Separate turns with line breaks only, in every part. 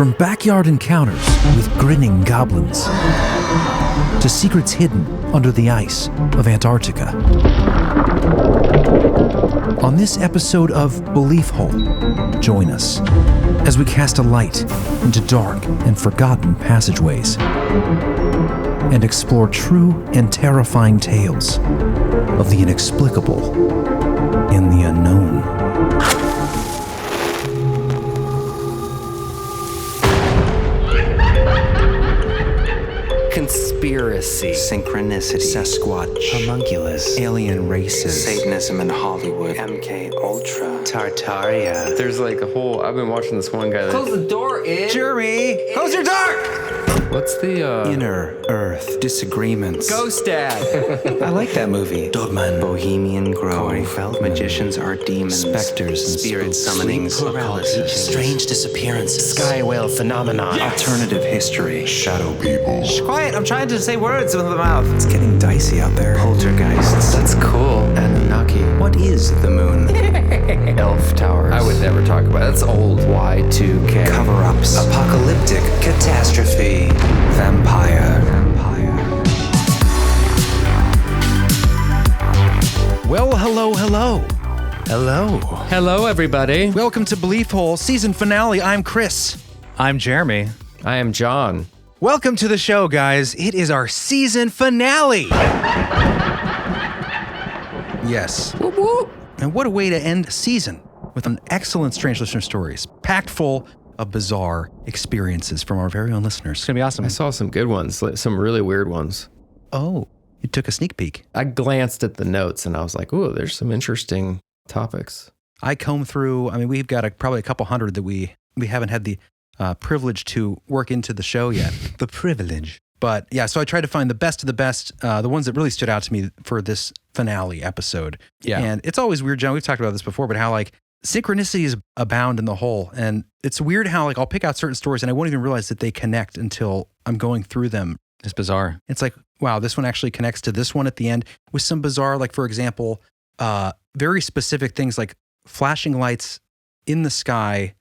From backyard encounters with grinning goblins to secrets hidden under the ice of Antarctica. On this episode of Belief Hole, join us as we cast a light into dark and forgotten passageways and explore true and terrifying tales of the inexplicable and the unknown.
Conspiracy,
synchronicity,
Sasquatch,
homunculus,
alien races,
Satanism in Hollywood,
MK Ultra,
Tartaria.
There's like a whole. I've been watching this one guy.
Close the door, Ed.
Jeremy, close your door!
What's the
Inner Earth Disagreements.
Ghost Dad.
I like that movie.
Dogman,
Bohemian Grove.
Feldman.
Magicians are demons.
Specters and
Spirit
spooks.
summonings.
Sleep paralysis.
Strange disappearances.
Sky whale phenomenon.
Alternative history.
Shadow people.
Shh, quiet, I'm trying to say words with the mouth. It's getting dicey out there. Poltergeists.
That's cool. Anunnaki.
What is the moon?
Elf towers. I would never talk about it. That's old. Y2K.
Cover-ups. Apocalyptic. Catastrophe. Vampire.
Well, hello.
Hello.
Hello, everybody.
Welcome to Belief Hole season finale. I'm Kris.
I'm Jeremy.
I am John.
Welcome to the show, guys. It is our season finale.
Yes.
Whoop, whoop.
And what a way to end a season with an excellent Strange Listener Stories, packed full of bizarre experiences from our very own listeners.
It's going to be awesome.
I saw some good ones, some really weird ones.
Oh, you took a sneak peek.
I glanced at the notes and I was like, ooh, there's some interesting topics.
I combed through, we've got probably a couple hundred that we haven't had the privilege to work into the show yet.
The privilege.
But yeah, so I tried to find the best of the best, the ones that really stood out to me for this finale episode.
Yeah.
And it's always weird, John, we've talked about this before, but how like synchronicities abound in the whole. And it's weird how like I'll pick out certain stories and I won't even realize that they connect until I'm going through them.
It's bizarre.
It's like, wow, this one actually connects to this one at the end with some bizarre, like for example, very specific things like flashing lights in the sky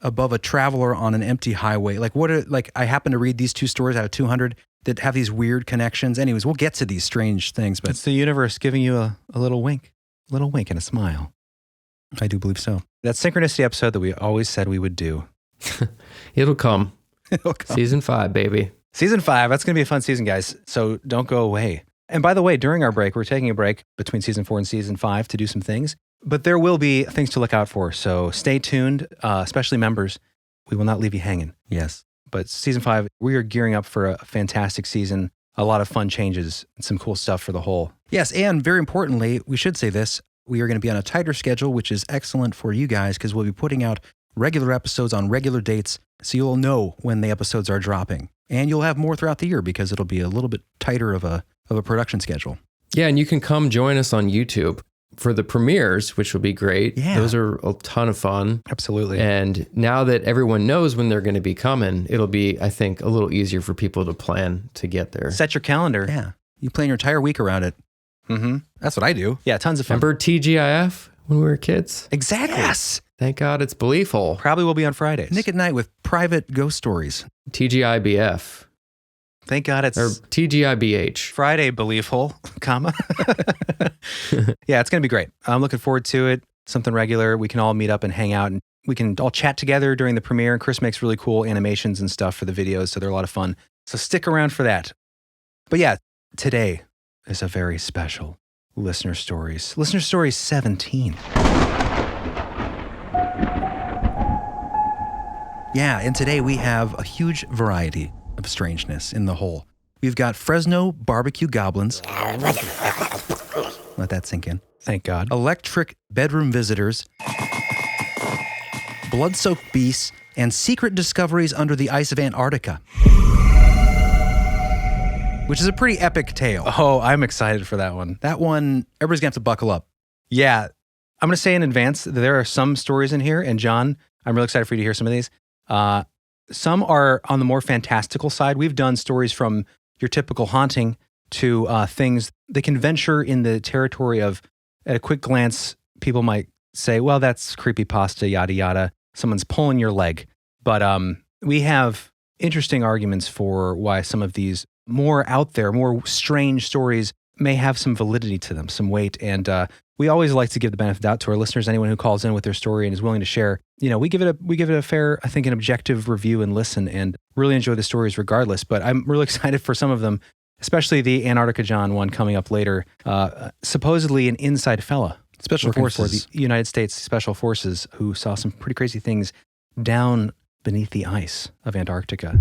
above a traveler on an empty highway. Like I happen to read these two stories out of 200 that have these weird connections. Anyways, we'll get to these strange things, but
It's the universe giving you a little wink and a smile.
I do believe so.
That synchronicity episode that we always said we would do.
It'll come.
It'll come.
Season 5, baby.
Season 5, that's going to be a fun season, guys. So don't go away. And by the way, during our break, we're taking a break between season 4 and season 5 to do some things. But there will be things to look out for. So stay tuned, especially members. We will not leave you hanging.
Yes.
But season 5, we are gearing up for a fantastic season. A lot of fun changes and some cool stuff for the whole.
Yes, and very importantly, we should say this, we are going to be on a tighter schedule, which is excellent for you guys because we'll be putting out regular episodes on regular dates, so you'll know when the episodes are dropping. And you'll have more throughout the year because it'll be a little bit tighter of a production schedule.
Yeah, and you can come join us on YouTube for the premieres, which will be great.
Yeah.
Those are a ton of fun.
Absolutely.
And now that everyone knows when they're going to be coming, it'll be, I think, a little easier for people to plan to get there.
Set your calendar.
Yeah. You plan your entire week around it.
Mm-hmm.
That's what I do.
Yeah, tons of fun.
Remember TGIF when we were kids?
Exactly.
Yes.
Thank God it's Belief Hole.
Probably will be on Fridays.
Nick at Night with private ghost stories.
TGIBF.
Thank God it's
Or TGIBH.
Friday Belief Hole, comma. Yeah, it's going to be great. I'm looking forward to it. Something regular. We can all meet up and hang out and we can all chat together during the premiere. And Kris makes really cool animations and stuff for the videos, so they're a lot of fun. So stick around for that. But yeah, today is a very special Listener Stories. Listener Stories 17.
Yeah, and today we have a huge variety of strangeness in the whole. We've got Fresno barbecue goblins. Let that sink in.
Thank God.
Electric bedroom visitors, blood-soaked beasts, and secret discoveries under the ice of Antarctica. Which is a pretty epic tale.
Oh, I'm excited for that one.
That one, everybody's gonna have to buckle up.
Yeah. I'm going to say in advance that there are some stories in here. And John, I'm really excited for you to hear some of these. Some are on the more fantastical side. We've done stories from your typical haunting to things that can venture in the territory of, at a quick glance, people might say, well, that's creepypasta, yada, yada. Someone's pulling your leg. But We have interesting arguments for why some of these more out there, more strange stories may have some validity to them, some weight. And we always like to give the benefit of the doubt to our listeners. Anyone who calls in with their story and is willing to share, we give it a fair, I think, an objective review and listen, and really enjoy the stories regardless. But I'm really excited for some of them, especially the Antarctica John one coming up later. Supposedly an inside fella,
Special
working
Forces.
for the United States Special Forces, who saw some pretty crazy things down beneath the ice of Antarctica.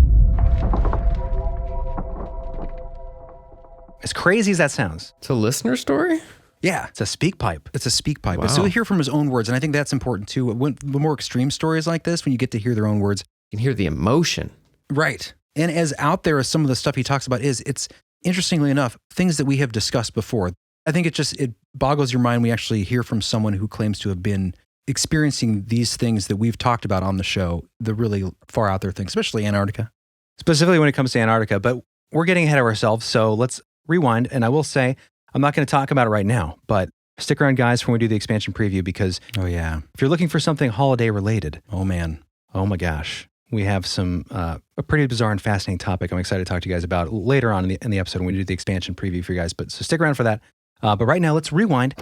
As crazy as that sounds.
It's a listener story?
Yeah, it's a speak pipe.
It's a speak pipe.
Wow.
So we hear from his own words, and I think that's important too. When the more extreme stories like this, when you get to hear their own words.
You can hear the emotion.
Right. And as out there as some of the stuff he talks about is, it's interestingly enough, things that we have discussed before. I think it boggles your mind when we actually hear from someone who claims to have been experiencing these things that we've talked about on the show, the really far out there things, especially Antarctica.
Specifically when it comes to Antarctica, but we're getting ahead of ourselves, so let's rewind. And I will say, I'm not going to talk about it right now, but stick around, guys, when we do the expansion preview, because
Oh, yeah.
if you're looking for something holiday related,
Oh, man.
oh my gosh, we have a pretty bizarre and fascinating topic I'm excited to talk to you guys about later on in the episode when we do the expansion preview for you guys. So stick around for that. But right now, let's rewind.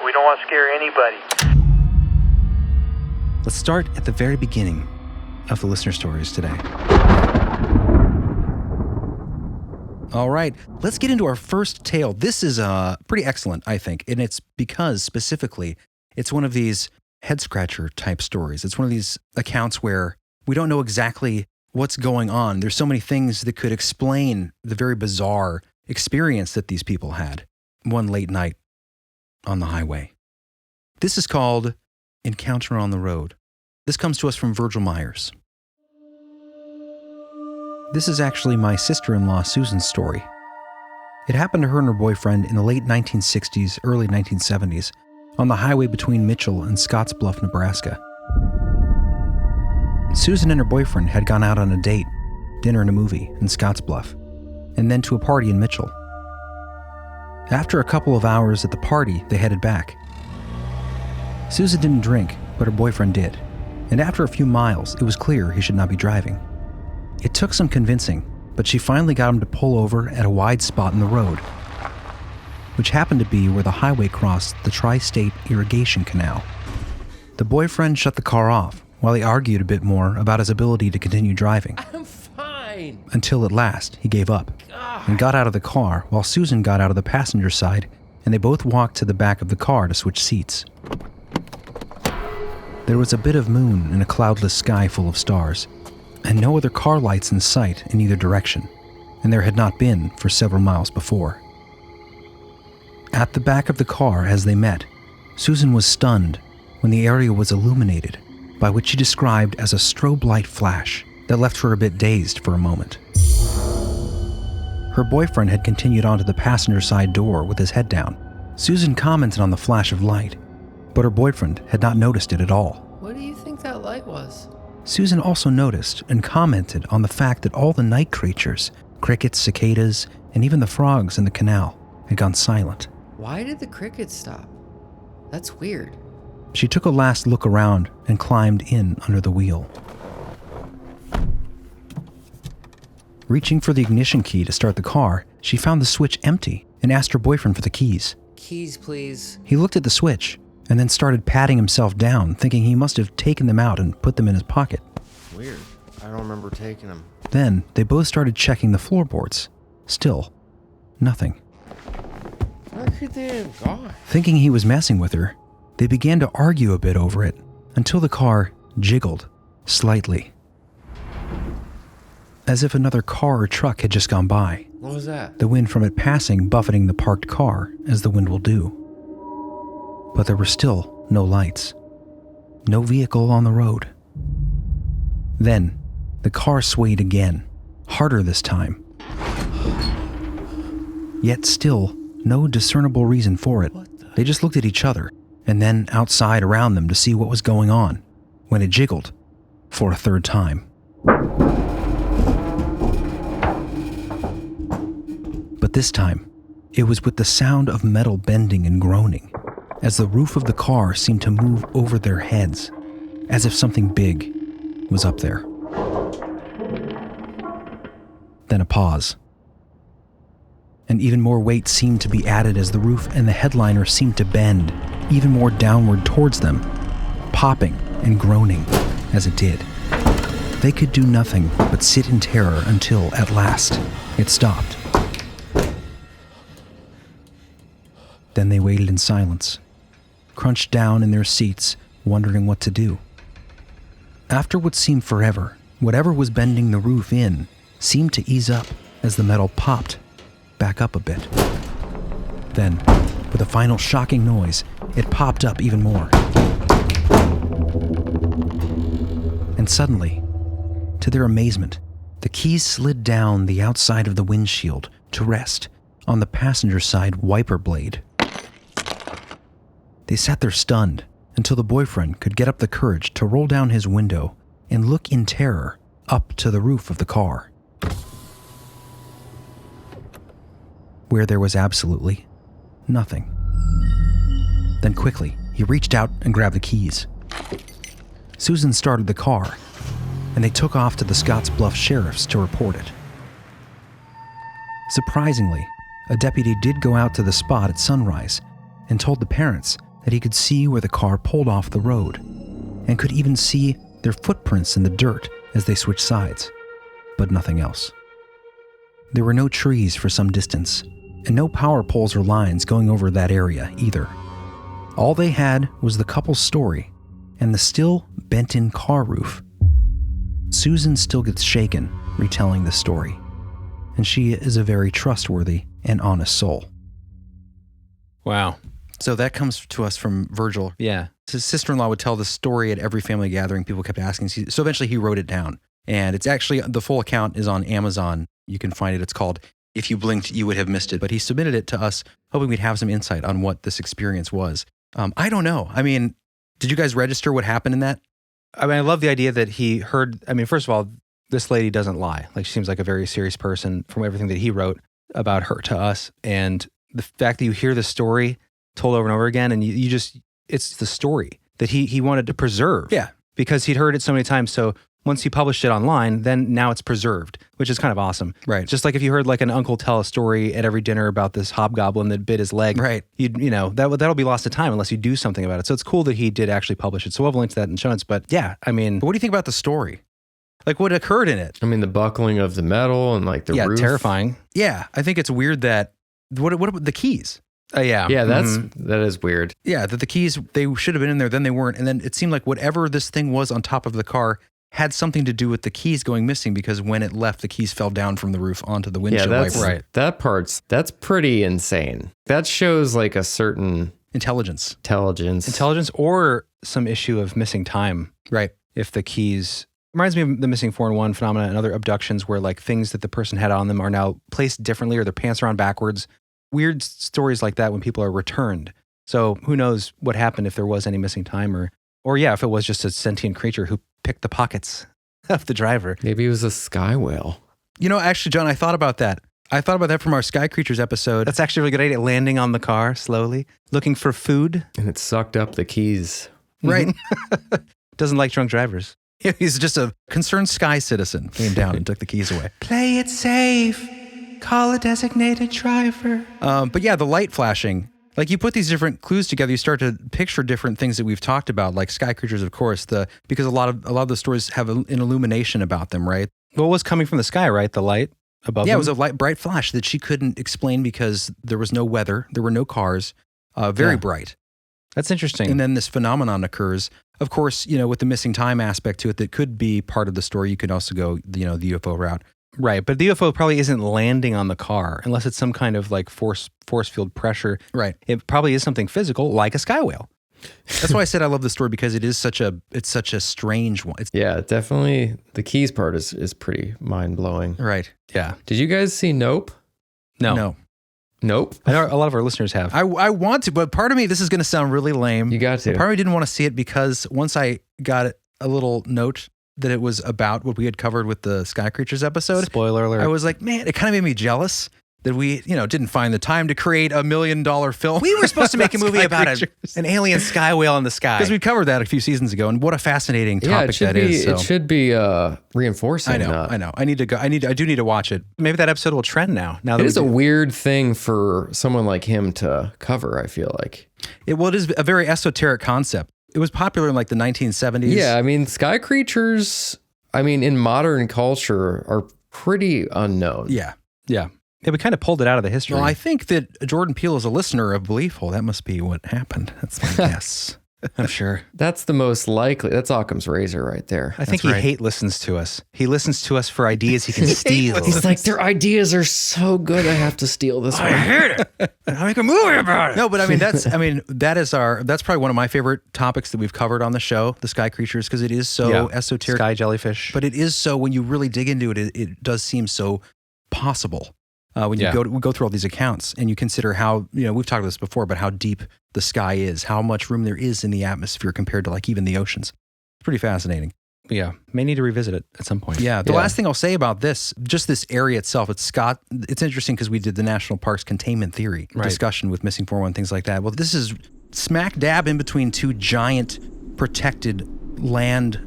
We don't want to scare anybody.
Let's start at the very beginning of the listener stories today.
All right, let's get into our first tale. This is pretty excellent, I think, and it's because specifically it's one of these head-scratcher type stories. It's one of these accounts where we don't know exactly what's going on. There's so many things that could explain the very bizarre experience that these people had one late night on the highway. This is called Encounter on the Road. This comes to us from Virgil Myers. This is actually my sister-in-law Susan's story. It happened to her and her boyfriend in the late 1960s, early 1970s, on the highway between Mitchell and Scottsbluff, Nebraska. Susan and her boyfriend had gone out on a date, dinner and a movie in Scottsbluff, and then to a party in Mitchell. After a couple of hours at the party, they headed back. Susan didn't drink, but her boyfriend did, and after a few miles, it was clear he should not be driving. It took some convincing, but she finally got him to pull over at a wide spot in the road, which happened to be where the highway crossed the Tri-State Irrigation Canal. The boyfriend shut the car off while he argued a bit more about his ability to continue driving.
I'm fine.
Until at last, he gave up and got out of the car while Susan got out of the passenger side, and they both walked to the back of the car to switch seats. There was a bit of moon and a cloudless sky full of stars, and no other car lights in sight in either direction, and there had not been for several miles before. At the back of the car as they met, Susan was stunned when the area was illuminated by what she described as a strobe light flash that left her a bit dazed for a moment. Her boyfriend had continued onto the passenger side door with his head down. Susan commented on the flash of light, but her boyfriend had not noticed it at all.
What do you think that light was?
Susan also noticed and commented on the fact that all the night creatures, crickets, cicadas, and even the frogs in the canal had gone silent.
Why did the crickets stop? That's weird.
She took a last look around and climbed in under the wheel. Reaching for the ignition key to start the car, she found the switch empty and asked her boyfriend for the keys.
Keys, please.
He looked at the switch and then started patting himself down, thinking he must have taken them out and put them in his pocket.
Weird. I don't remember taking them.
Then they both started checking the floorboards. Still, nothing.
Where could they have gone?
Thinking he was messing with her, they began to argue a bit over it until the car jiggled slightly, as if another car or truck had just gone by.
What was that?
The wind from it passing buffeting the parked car, as the wind will do. But there were still no lights. No vehicle on the road. Then, the car swayed again, harder this time. Yet still, no discernible reason for it. They just looked at each other, and then outside around them to see what was going on, when it jiggled for a third time. But this time, it was with the sound of metal bending and groaning, as the roof of the car seemed to move over their heads, as if something big, was up there. Then a pause. And even more weight seemed to be added as the roof and the headliner seemed to bend even more downward towards them, popping and groaning as it did. They could do nothing but sit in terror until, at last, it stopped. Then they waited in silence, crunched down in their seats, wondering what to do. After what seemed forever, whatever was bending the roof in seemed to ease up as the metal popped back up a bit. Then, with a final shocking noise, it popped up even more. And suddenly, to their amazement, the keys slid down the outside of the windshield to rest on the passenger side wiper blade. They sat there stunned until the boyfriend could get up the courage to roll down his window and look in terror up to the roof of the car, where there was absolutely nothing. Then quickly, he reached out and grabbed the keys. Susan started the car, and they took off to the Scotts Bluff Sheriff's to report it. Surprisingly, a deputy did go out to the spot at sunrise and told the parents that he could see where the car pulled off the road and could even see their footprints in the dirt as they switched sides, but nothing else. There were no trees for some distance and no power poles or lines going over that area either. All they had was the couple's story and the still bent-in car roof. Susan still gets shaken retelling the story, and she is a very trustworthy and honest soul.
Wow.
So that comes to us from Virgil.
Yeah.
His sister-in-law would tell the story at every family gathering. People kept asking. So eventually he wrote it down. And it's actually, the full account is on Amazon. You can find it. It's called If You Blinked, You Would Have Missed It. But he submitted it to us, hoping we'd have some insight on what this experience was. I don't know. I mean, did you guys register what happened in that?
I mean, I love the idea that he heard, I mean, first of all, this lady doesn't lie. Like, she seems like a very serious person from everything that he wrote about her to us. And the fact that you hear the story told over and over again, and you just, it's the story that he wanted to preserve.
Yeah.
Because he'd heard it so many times. So once he published it online, then now it's preserved, which is kind of awesome.
Right.
Just like if you heard like an uncle tell a story at every dinner about this hobgoblin that bit his leg.
Right.
That'll be lost to time unless you do something about it. So it's cool that he did actually publish it. So we'll have a link to that in the show notes. But yeah, I mean.
But what do you think about the story? Like what occurred in it?
I mean, the buckling of the metal and like the roof.
Terrifying.
Yeah. I think it's weird that, what about the keys?
Yeah.
Yeah, that is weird.
Yeah, that the keys, they should have been in there, then they weren't. And then it seemed like whatever this thing was on top of the car had something to do with the keys going missing, because when it left, the keys fell down from the roof onto the windshield wiper.
Right.
That's pretty insane. That shows like a certain
Intelligence
or some issue of missing time.
Right.
If the keys, reminds me of the missing 411 phenomena and other abductions where like things that the person had on them are now placed differently, or their pants are on backwards. Weird stories like that when people are returned. So who knows what happened if there was any missing time, or if it was just a sentient creature who picked the pockets of the driver.
Maybe it was a sky whale.
You know, actually, John, I thought about that. I thought about that from our Sky Creatures episode.
That's actually a really good idea. Landing on the car slowly, looking for food.
And it sucked up the keys.
Right.
Doesn't like drunk drivers.
He's just a concerned sky citizen. Came down and took the keys away.
Play it safe. Call a designated driver.
But yeah, the light flashing. Like you put these different clues together, you start to picture different things that we've talked about, like Sky Creatures, of course, because a lot of the stories have an illumination about them, right?
What was coming from the sky, right? The light above
Yeah,
them?
it was a bright flash that she couldn't explain because there was no weather, there were no cars, very bright.
That's interesting.
And then this phenomenon occurs. Of course, with the missing time aspect to it, that could be part of the story. You could also go, the UFO route.
Right, but the UFO probably isn't landing on the car unless it's some kind of like force field pressure.
Right.
It probably is something physical, like a sky whale.
That's why I said I love the story, because it's such a strange one.
Yeah, definitely. The keys part is pretty mind blowing.
Right.
Yeah.
Did you guys see Nope?
No.
Nope.
I know a lot of our listeners have.
I want to, but part of me, this is going to sound really lame.
You got to.
Part of me didn't want to see it because once I got a little note that it was about what we had covered with the Sky Creatures episode.
Spoiler alert.
I was like, man, it kind of made me jealous that we, didn't find the time to create $1 million film.
We were supposed to make a movie about an alien sky whale in the sky.
Because we covered that a few seasons ago, and what a fascinating topic that is.
It should be reinforcing.
I know. I do need to watch it.
Maybe that episode will trend now.
It is a weird thing for someone like him to cover, I feel like.
It is a very esoteric concept. It was popular in like the 1970s.
Yeah, I mean, sky creatures, in modern culture are pretty unknown.
Yeah.
Yeah, we kind of pulled it out of the history.
Well, I think that Jordan Peele is a listener of Belieful. That must be what happened. That's my guess.
I'm sure.
That's the most likely. That's Occam's razor right there.
I think he hate listens to us. He listens to us for ideas he can steal.
He's like, their ideas are so good, I have to steal this one.
I hate it. I'll make a movie about it.
No, but that's probably one of my favorite topics that we've covered on the show, the sky creatures, because it is so esoteric.
Sky jellyfish.
But it is so, when you really dig into it, it does seem so possible. When you go through all these accounts and you consider how, we've talked about this before, but how deep the sky is, how much room there is in the atmosphere compared to like even the oceans. It's pretty fascinating.
Yeah, may need to revisit it at some point.
Yeah, the last thing I'll say about this, just this area itself, it's interesting because we did the National Parks Containment Theory discussion with Missing 411, things like that. Well, this is smack dab in between two giant protected land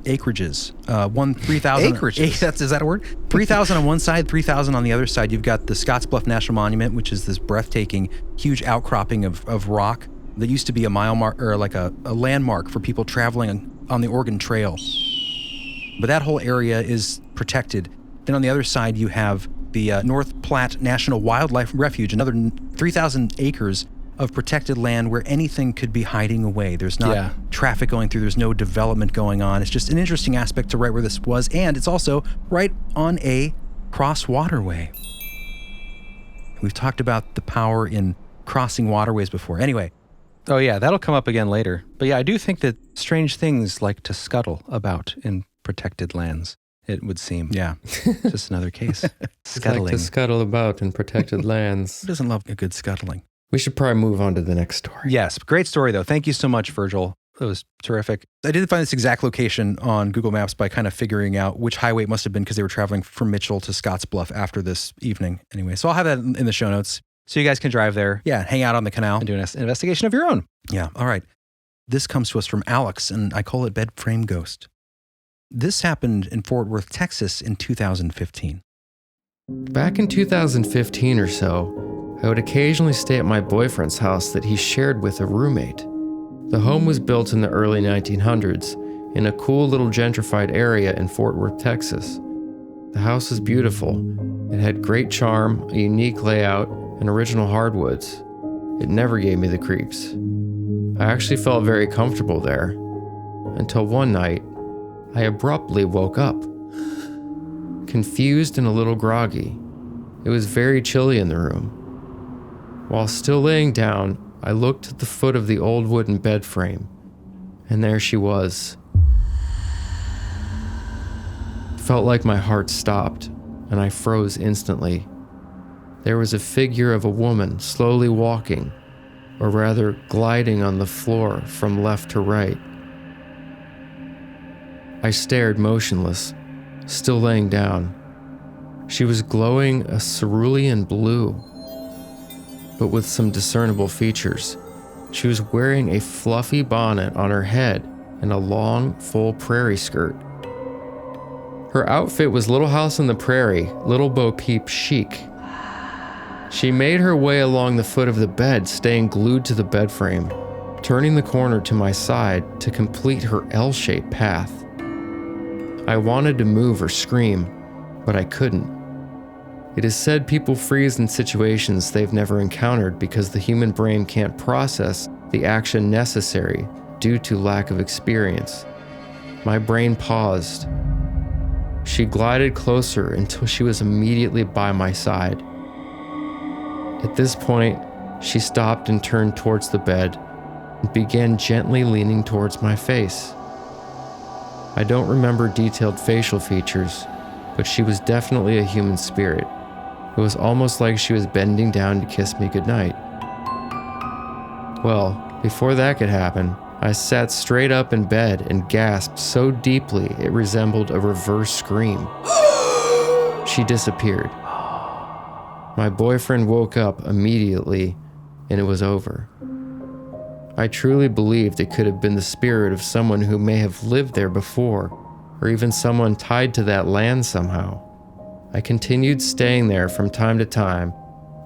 acreages. 3,000
acreages.
Is that a word? 3,000 on one side, 3,000 on the other side. You've got the Scotts Bluff National Monument, which is this breathtaking, huge outcropping of rock that used to be a mile mark or like a landmark for people traveling on the Oregon Trail. But that whole area is protected. Then on the other side, you have the North Platte National Wildlife Refuge, another 3,000 acres of protected land where anything could be hiding away. There's not traffic going through. There's no development going on. It's just an interesting aspect to right where this was. And it's also right on a cross waterway. We've talked about the power in crossing waterways before. Anyway.
Oh yeah, that'll come up again later. But yeah, I do think that strange things like to scuttle about in protected lands, it would seem.
Yeah.
Just another case. Scuttling.
Like to scuttle about in protected lands.
Who doesn't love a good scuttling?
We should probably move on to the next story.
Yes, great story though. Thank you so much, Virgil. It was terrific.
I did find this exact location on Google Maps by kind of figuring out which highway it must have been because they were traveling from Mitchell to Scotts Bluff after this evening. Anyway, so I'll have that in the show notes.
So you guys can drive there.
Yeah, hang out on the canal.
And do an investigation of your own.
Yeah, all right. This comes to us from Alex, and I call it Bedframe Ghost. This happened in Fort Worth, Texas in 2015.
Back in 2015 or so, I would occasionally stay at my boyfriend's house that he shared with a roommate. The home was built in the early 1900s in a cool little gentrified area in Fort Worth, Texas. The house was beautiful. It had great charm, a unique layout, and original hardwoods. It never gave me the creeps. I actually felt very comfortable there. Until one night, I abruptly woke up. Confused and a little groggy. It was very chilly in the room. While still laying down, I looked at the foot of the old wooden bed frame, and there she was. It felt like my heart stopped, and I froze instantly. There was a figure of a woman slowly walking, or rather gliding on the floor from left to right. I stared motionless, still laying down. She was glowing a cerulean blue, but with some discernible features. She was wearing a fluffy bonnet on her head and a long, full prairie skirt. Her outfit was Little House on the Prairie, Little Bo Peep chic. She made her way along the foot of the bed, staying glued to the bed frame, turning the corner to my side to complete her L-shaped path. I wanted to move or scream, but I couldn't. It is said people freeze in situations they've never encountered because the human brain can't process the action necessary due to lack of experience. My brain paused. She glided closer until she was immediately by my side. At this point, she stopped and turned towards the bed and began gently leaning towards my face. I don't remember detailed facial features, but she was definitely a human spirit. It was almost like she was bending down to kiss me goodnight. Well, before that could happen, I sat straight up in bed and gasped so deeply it resembled a reverse scream. She disappeared. My boyfriend woke up immediately and it was over. I truly believed it could have been the spirit of someone who may have lived there before, or even someone tied to that land somehow. I continued staying there from time to time,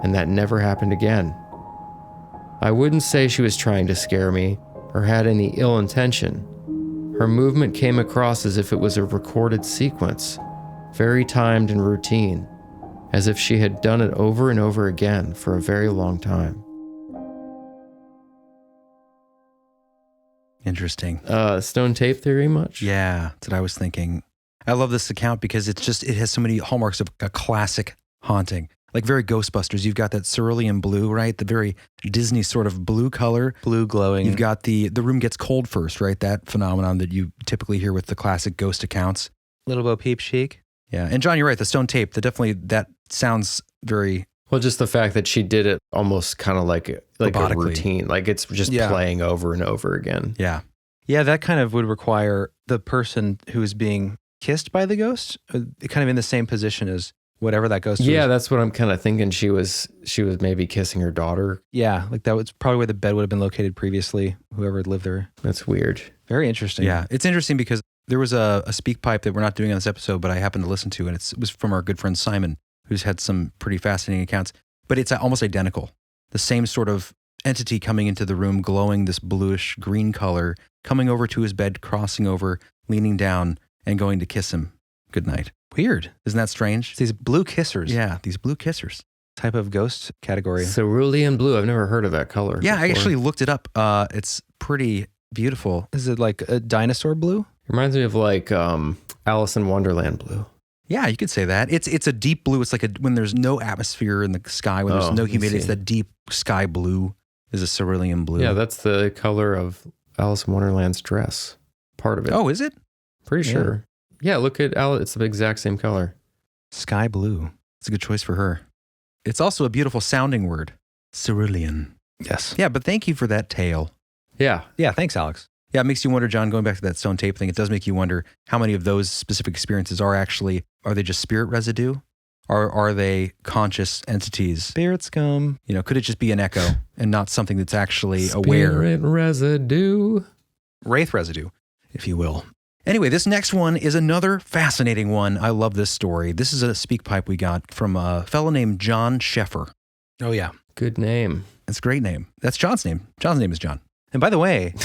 and that never happened again. I wouldn't say she was trying to scare me or had any ill intention. Her movement came across as if it was a recorded sequence, very timed and routine, as if she had done it over and over again for a very long time.
Interesting.
Stone tape theory much?
Yeah, that's what I was thinking. I love this account because it has so many hallmarks of a classic haunting. Like very Ghostbusters. You've got that cerulean blue, right? The very Disney sort of blue color.
Blue glowing.
You've got the room gets cold first, right? That phenomenon that you typically hear with the classic ghost accounts.
Little Bo Peep chic.
Yeah. And John, you're right. The stone tape, that sounds very...
Well, just the fact that she did it almost kind of like a routine. Like it's just playing over and over again.
Yeah.
Yeah, that kind of would require the person who is being kissed by the ghost, kind of in the same position as whatever that ghost was.
Yeah, that's what I'm kind of thinking. She was maybe kissing her daughter.
Yeah, like that was probably where the bed would have been located previously, whoever had lived there.
That's weird.
Very interesting.
Yeah, it's interesting because there was a speak pipe that we're not doing on this episode, but I happened to listen to, and it was from our good friend Simon, who's had some pretty fascinating accounts. But it's almost identical. The same sort of entity coming into the room, glowing this bluish green color, coming over to his bed, crossing over, leaning down, and going to kiss him goodnight.
Weird.
Isn't that strange?
It's these blue kissers.
Yeah, these blue kissers.
Type of ghost category.
Cerulean blue. I've never heard of that color.
Yeah,
before.
I actually looked it up. It's pretty beautiful.
Is it like a dinosaur blue?
Reminds me of like Alice in Wonderland blue.
Yeah, you could say that. It's a deep blue. It's like when there's no atmosphere in the sky, when there's no humidity. It's that deep sky blue is a cerulean blue.
Yeah, that's the color of Alice in Wonderland's dress. Part of it.
Oh, is it?
Pretty sure. Yeah, look at Alice. It's the exact same color.
Sky blue.
It's a good choice for her. It's also a beautiful sounding word. Cerulean.
Yes.
Yeah, but thank you for that tale.
Yeah.
Yeah, thanks, Alex.
Yeah, it makes you wonder, John, going back to that stone tape thing, it does make you wonder how many of those specific experiences are they just spirit residue? Or are they conscious entities?
Spirit scum.
You know, could it just be an echo and not something that's actually aware?
Spirit residue.
Wraith residue, if you will.
Anyway, this next one is another fascinating one. I love this story. This is a speak pipe we got from a fellow named John Scheffer.
Oh, yeah.
Good name.
That's a great name. That's John's name. John's name is John.
And by the way,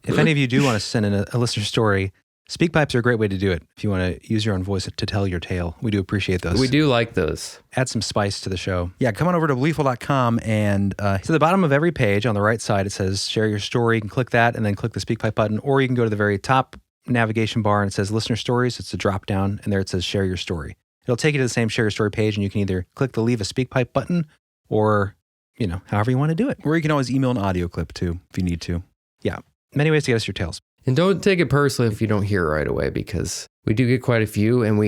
if any of you do want to send in a listener story, speak pipes are a great way to do it. If you want to use your own voice to tell your tale, we do appreciate those.
We do like those.
Add some spice to the show.
Yeah, come on over to beliefful.com and...
to the bottom of every page on the right side, it says share your story. You can click that and then click the speak pipe button, or you can go to the very top navigation bar and it says listener stories. It's a drop down and there it says share your story. It'll take you to the same share your story page and you can either click the leave a speak pipe button or, however you want to do it.
Or you can always email an audio clip too, if you need to.
Yeah. Many ways to get us your tales.
And don't take it personally if you don't hear it right away, because we do get quite a few and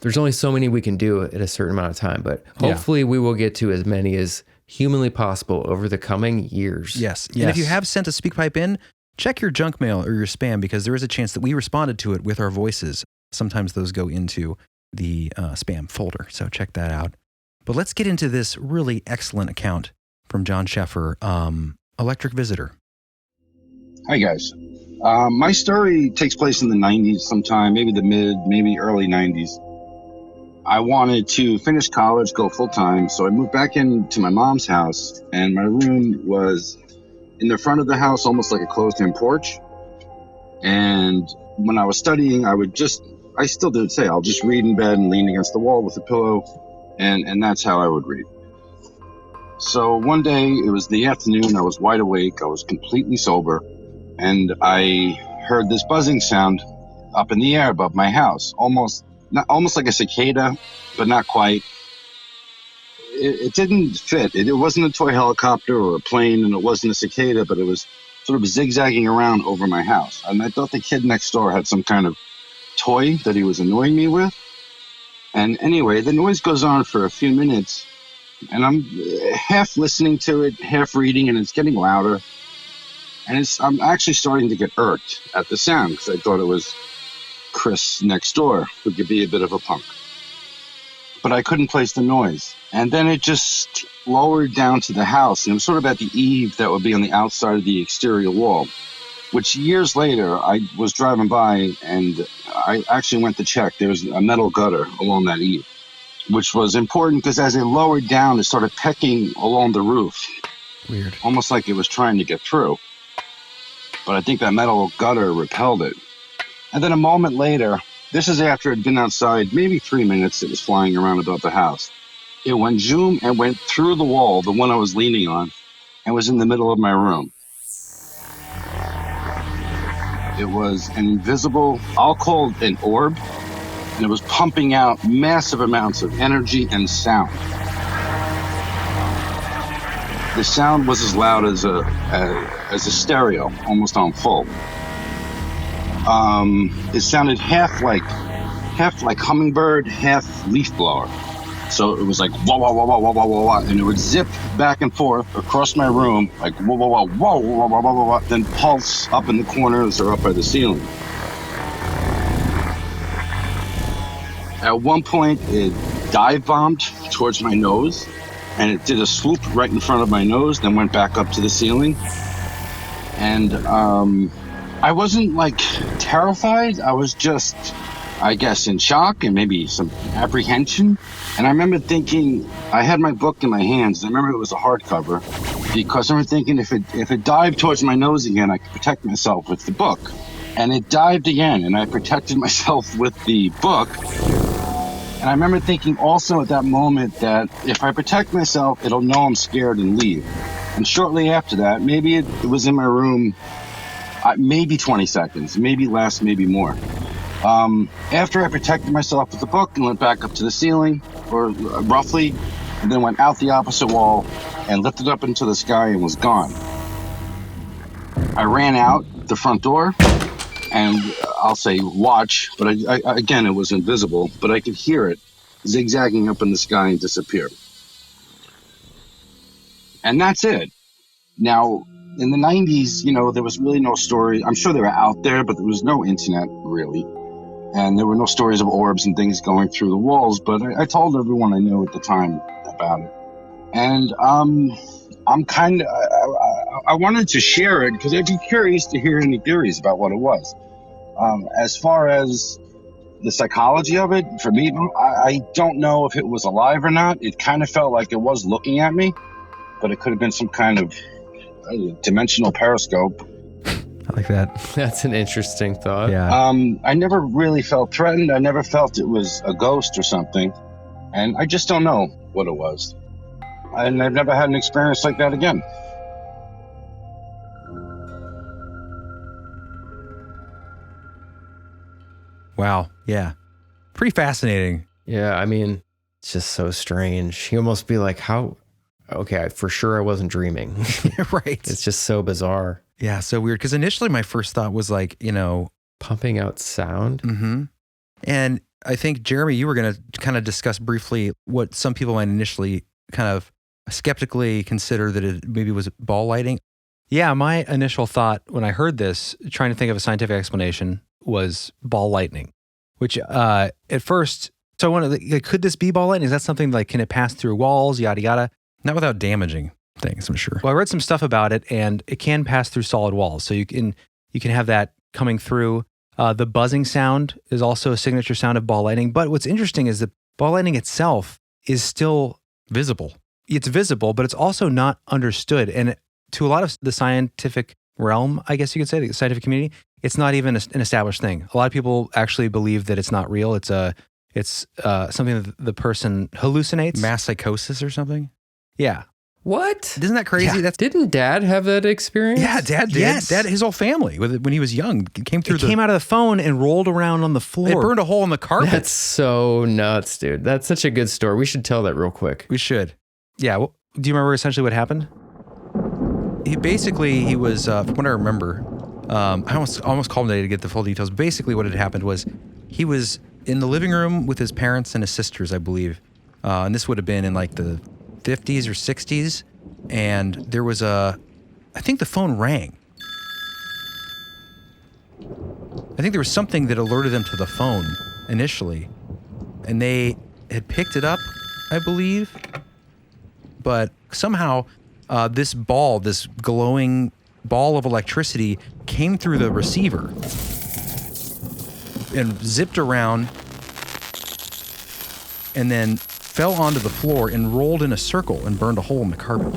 there's only so many we can do at a certain amount of time, but hopefully we will get to as many as humanly possible over the coming years.
Yes. And if you have sent a speak pipe in, check your junk mail or your spam, because there is a chance that we responded to it with our voices. Sometimes those go into the spam folder, so check that out. But let's get into this really excellent account from John Scheffer, Electric Visitor.
Hi, guys. My story takes place in the 90s sometime, maybe the maybe early 90s. I wanted to finish college, go full-time, so I moved back into my mom's house, and my room was in the front of the house, almost like a closed-in porch. And when I was studying, I still do it today, I'll just read in bed and lean against the wall with a pillow, and that's how I would read. So one day, it was the afternoon, I was wide awake, I was completely sober, and I heard this buzzing sound up in the air above my house, almost like a cicada, but not quite. It didn't fit. It wasn't a toy helicopter or a plane, and it wasn't a cicada, but it was sort of zigzagging around over my house. And I thought the kid next door had some kind of toy that he was annoying me with. And anyway, the noise goes on for a few minutes, and I'm half listening to it, half reading, and it's getting louder. And I'm actually starting to get irked at the sound because I thought it was Kris next door, who could be a bit of a punk. but I couldn't place the noise. And then it just lowered down to the house, and it was sort of at the eave that would be on the outside of the exterior wall, which years later, I was driving by, and I actually went to check. There was a metal gutter along that eave, which was important because as it lowered down, it started pecking along the roof.
Weird.
Almost like it was trying to get through. But I think that metal gutter repelled it. And then a moment later, this is after it had been outside, maybe 3 minutes, it was flying around above the house. It went zoom and went through the wall, the one I was leaning on, and was in the middle of my room. It was an invisible, I'll call it an orb, and it was pumping out massive amounts of energy and sound. The sound was as loud as a stereo, almost on full. It sounded half like hummingbird, half leaf blower. So it was like wah wah wah wah wah wah wah wah, and it would zip back and forth across my room like wah wah wah wah wah wah wah wah wah, then pulse up in the corners or up by the ceiling. At one point, it dive bombed towards my nose, and it did a swoop right in front of my nose, then went back up to the ceiling. And I wasn't like terrified. I was just, I guess, in shock and maybe some apprehension. And I remember thinking, I had my book in my hands. I remember it was a hardcover because I remember thinking if it dived towards my nose again, I could protect myself with the book. And it dived again, and I protected myself with the book. And I remember thinking also at that moment that if I protect myself, it'll know I'm scared and leave. And shortly after that, maybe it was in my room, maybe 20 seconds, maybe less, maybe more. After I protected myself with the book and went back up to the ceiling, or roughly, and then went out the opposite wall and lifted up into the sky and was gone. I ran out the front door and I'll say watch, but I again, it was invisible, but I could hear it zigzagging up in the sky and disappear. And that's it. Now, in the 90s, there was really no story. I'm sure they were out there, but there was no internet, really. And there were no stories of orbs and things going through the walls, but I told everyone I knew at the time about it. And I'm kind of, I wanted to share it because I'd be curious to hear any theories about what it was. As far as the psychology of it, for me, I don't know if it was alive or not. It kind of felt like it was looking at me, but it could have been some kind of dimensional periscope.
I like that.
That's an interesting thought.
Yeah.
I never really felt threatened. I never felt it was a ghost or something. And I just don't know what it was. And I've never had an experience like that again.
Wow. Yeah. Pretty fascinating.
Yeah, I mean, it's just so strange. You almost be like, how? Okay, for sure I wasn't dreaming.
Right.
It's just so bizarre.
Yeah, so weird. Because initially my first thought was like,
pumping out sound.
Mm-hmm. And I think, Jeremy, you were going to kind of discuss briefly what some people might initially kind of skeptically consider that it maybe was ball lighting.
Yeah, my initial thought when I heard this, trying to think of a scientific explanation, was ball lightning, which at first, so I wanted, could this be ball lightning? Is that something like, can it pass through walls, yada, yada?
Not without damaging things, I'm sure.
Well, I read some stuff about it, and it can pass through solid walls. So you can have that coming through. The buzzing sound is also a signature sound of ball lightning. But what's interesting is that ball lightning itself is still
visible.
It's visible, but it's also not understood. And to a lot of the scientific realm, I guess you could say, the scientific community, it's not even an established thing. A lot of people actually believe that it's not real. It's something that the person hallucinates.
Mass psychosis or something?
Yeah.
What?
Isn't that crazy?
Yeah.
Didn't Dad have that experience?
Yeah, Dad did.
Yes.
Dad, his whole family, when he was young, came
out of the phone and rolled around on the floor.
It burned a hole in the carpet.
That's so nuts, dude. That's such a good story. We should tell that real quick.
We should.
Yeah. Well, do you remember essentially what happened?
He was, from what I remember, I almost called him to get the full details. Basically, what had happened was he was in the living room with his parents and his sisters, I believe. And this would have been in like the 50s or 60s. And there was I think the phone rang. I think there was something that alerted them to the phone initially. And they had picked it up, I believe. But somehow this glowing ball of electricity came through the receiver and zipped around and then fell onto the floor and rolled in a circle and burned a hole in the carpet.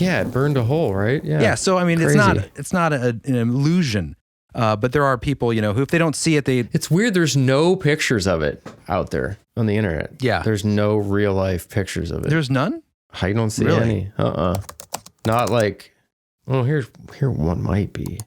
Yeah, it burned a hole, right?
Yeah. So I mean,
Crazy.
it's not an illusion, but there are people, who if they don't see it,
It's weird. There's no pictures of it out there on the internet.
Yeah.
There's no real life pictures of it.
There's none.
I don't see
Really?
any. Not like. Oh, here one might be.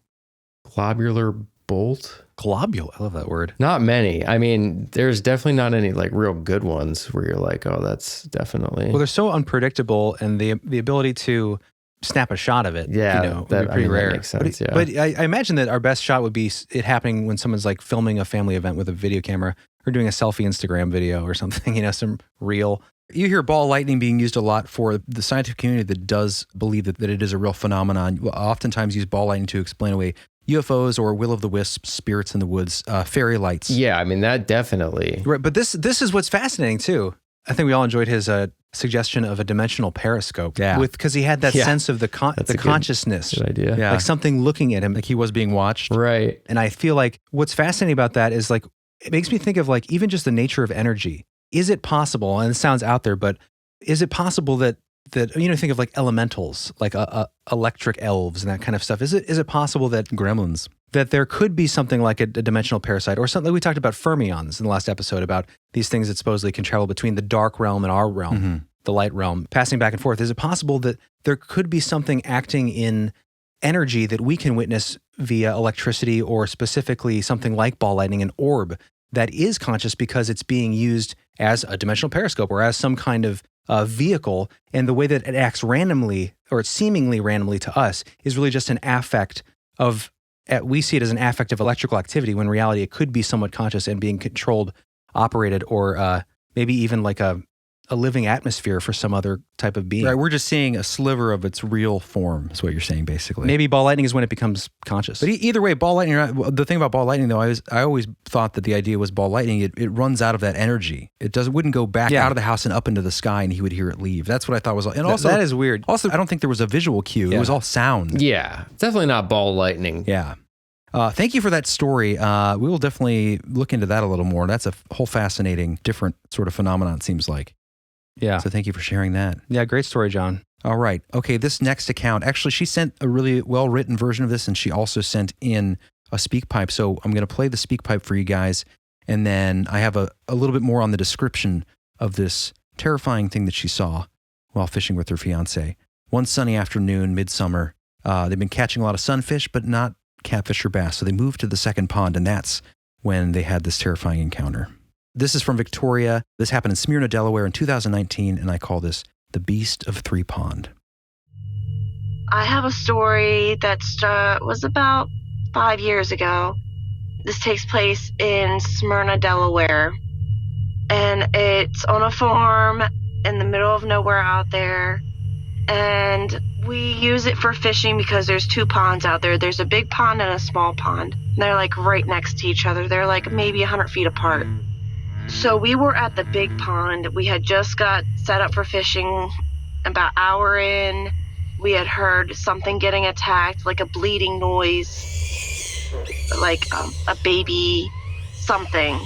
Globular bolt.
Globule. I love that word.
Not many. I mean, there's definitely not any like real good ones where you're like, oh, that's definitely.
Well, they're so unpredictable, and the ability to snap a shot of it,
Yeah,
would be pretty rare.
that makes sense. Yeah.
But I imagine that our best shot would be it happening when someone's like filming a family event with a video camera or doing a selfie Instagram video or something, some real.
You hear ball lightning being used a lot for the scientific community that does believe that it is a real phenomenon. Will oftentimes use ball lightning to explain away UFOs or will-o'-the-wisps, spirits in the woods, fairy lights.
Yeah, I mean, that definitely.
Right, but this is what's fascinating too. I think we all enjoyed his suggestion of a dimensional periscope.
Yeah.
Because he had that
Yeah.
sense of the
That's a good-
consciousness.
Good idea.
Yeah.
Like something looking at him.
Like he was being watched.
Right.
And I feel like what's fascinating about that is like, it makes me think of like even just the nature of energy. Is it possible, and it sounds out there, but is it possible that think of like elementals, like electric elves and that kind of stuff. Is it possible that
Gremlins.
that there could be something like a dimensional parasite or something? We talked about fermions in the last episode about these things that supposedly can travel between the dark realm and our realm, the light realm, passing back and forth. Is it possible that there could be something acting in energy that we can witness via electricity or specifically something like ball lightning, an orb that is conscious because it's being used as a dimensional periscope or as some kind of vehicle, and the way that it acts randomly or seemingly randomly to us is really just an affect of, we see it as an affect of electrical activity when in reality it could be somewhat conscious and being controlled, operated, or maybe even like a living atmosphere for some other type of being.
Right, we're just seeing a sliver of its real form, is what you're saying, basically.
Maybe ball lightning is when it becomes conscious.
But either way, ball lightning, the thing about ball lightning, though, I always thought that the idea was ball lightning, it runs out of that energy. Wouldn't go back out of the house and up into the sky and he would hear it leave. That's what I thought was, and also
that is weird.
Also, I don't think there was a visual cue. It was all sound.
Yeah. Definitely not ball lightning.
Yeah. Thank you for that story. We will definitely look into that a little more. That's a whole fascinating, different sort of phenomenon, it seems like.
Yeah.
So thank you for sharing that.
Yeah, great story, John.
All right. Okay, this next account, actually, she sent a really well-written version of this, and she also sent in a speak pipe. So I'm going to play the speak pipe for you guys, and then I have a little bit more on the description of this terrifying thing that she saw while fishing with her fiancé. One sunny afternoon, midsummer, they've been catching a lot of sunfish, but not catfish or bass. So they moved to the second pond, and that's when they had this terrifying encounter. This is from Victoria. This happened in Smyrna, Delaware in 2019, and I call this The Beast of Three Pond.
I have a story that was about 5 years ago. This takes place in Smyrna, Delaware, and it's on a farm in the middle of nowhere out there, and we use it for fishing because there's two ponds out there. There's a big pond and a small pond. They're like right next to each other. They're like maybe 100 feet apart. So we were at the big pond. We had just got set up for fishing. About an hour in, we had heard something getting attacked, like a bleeding noise, like a baby something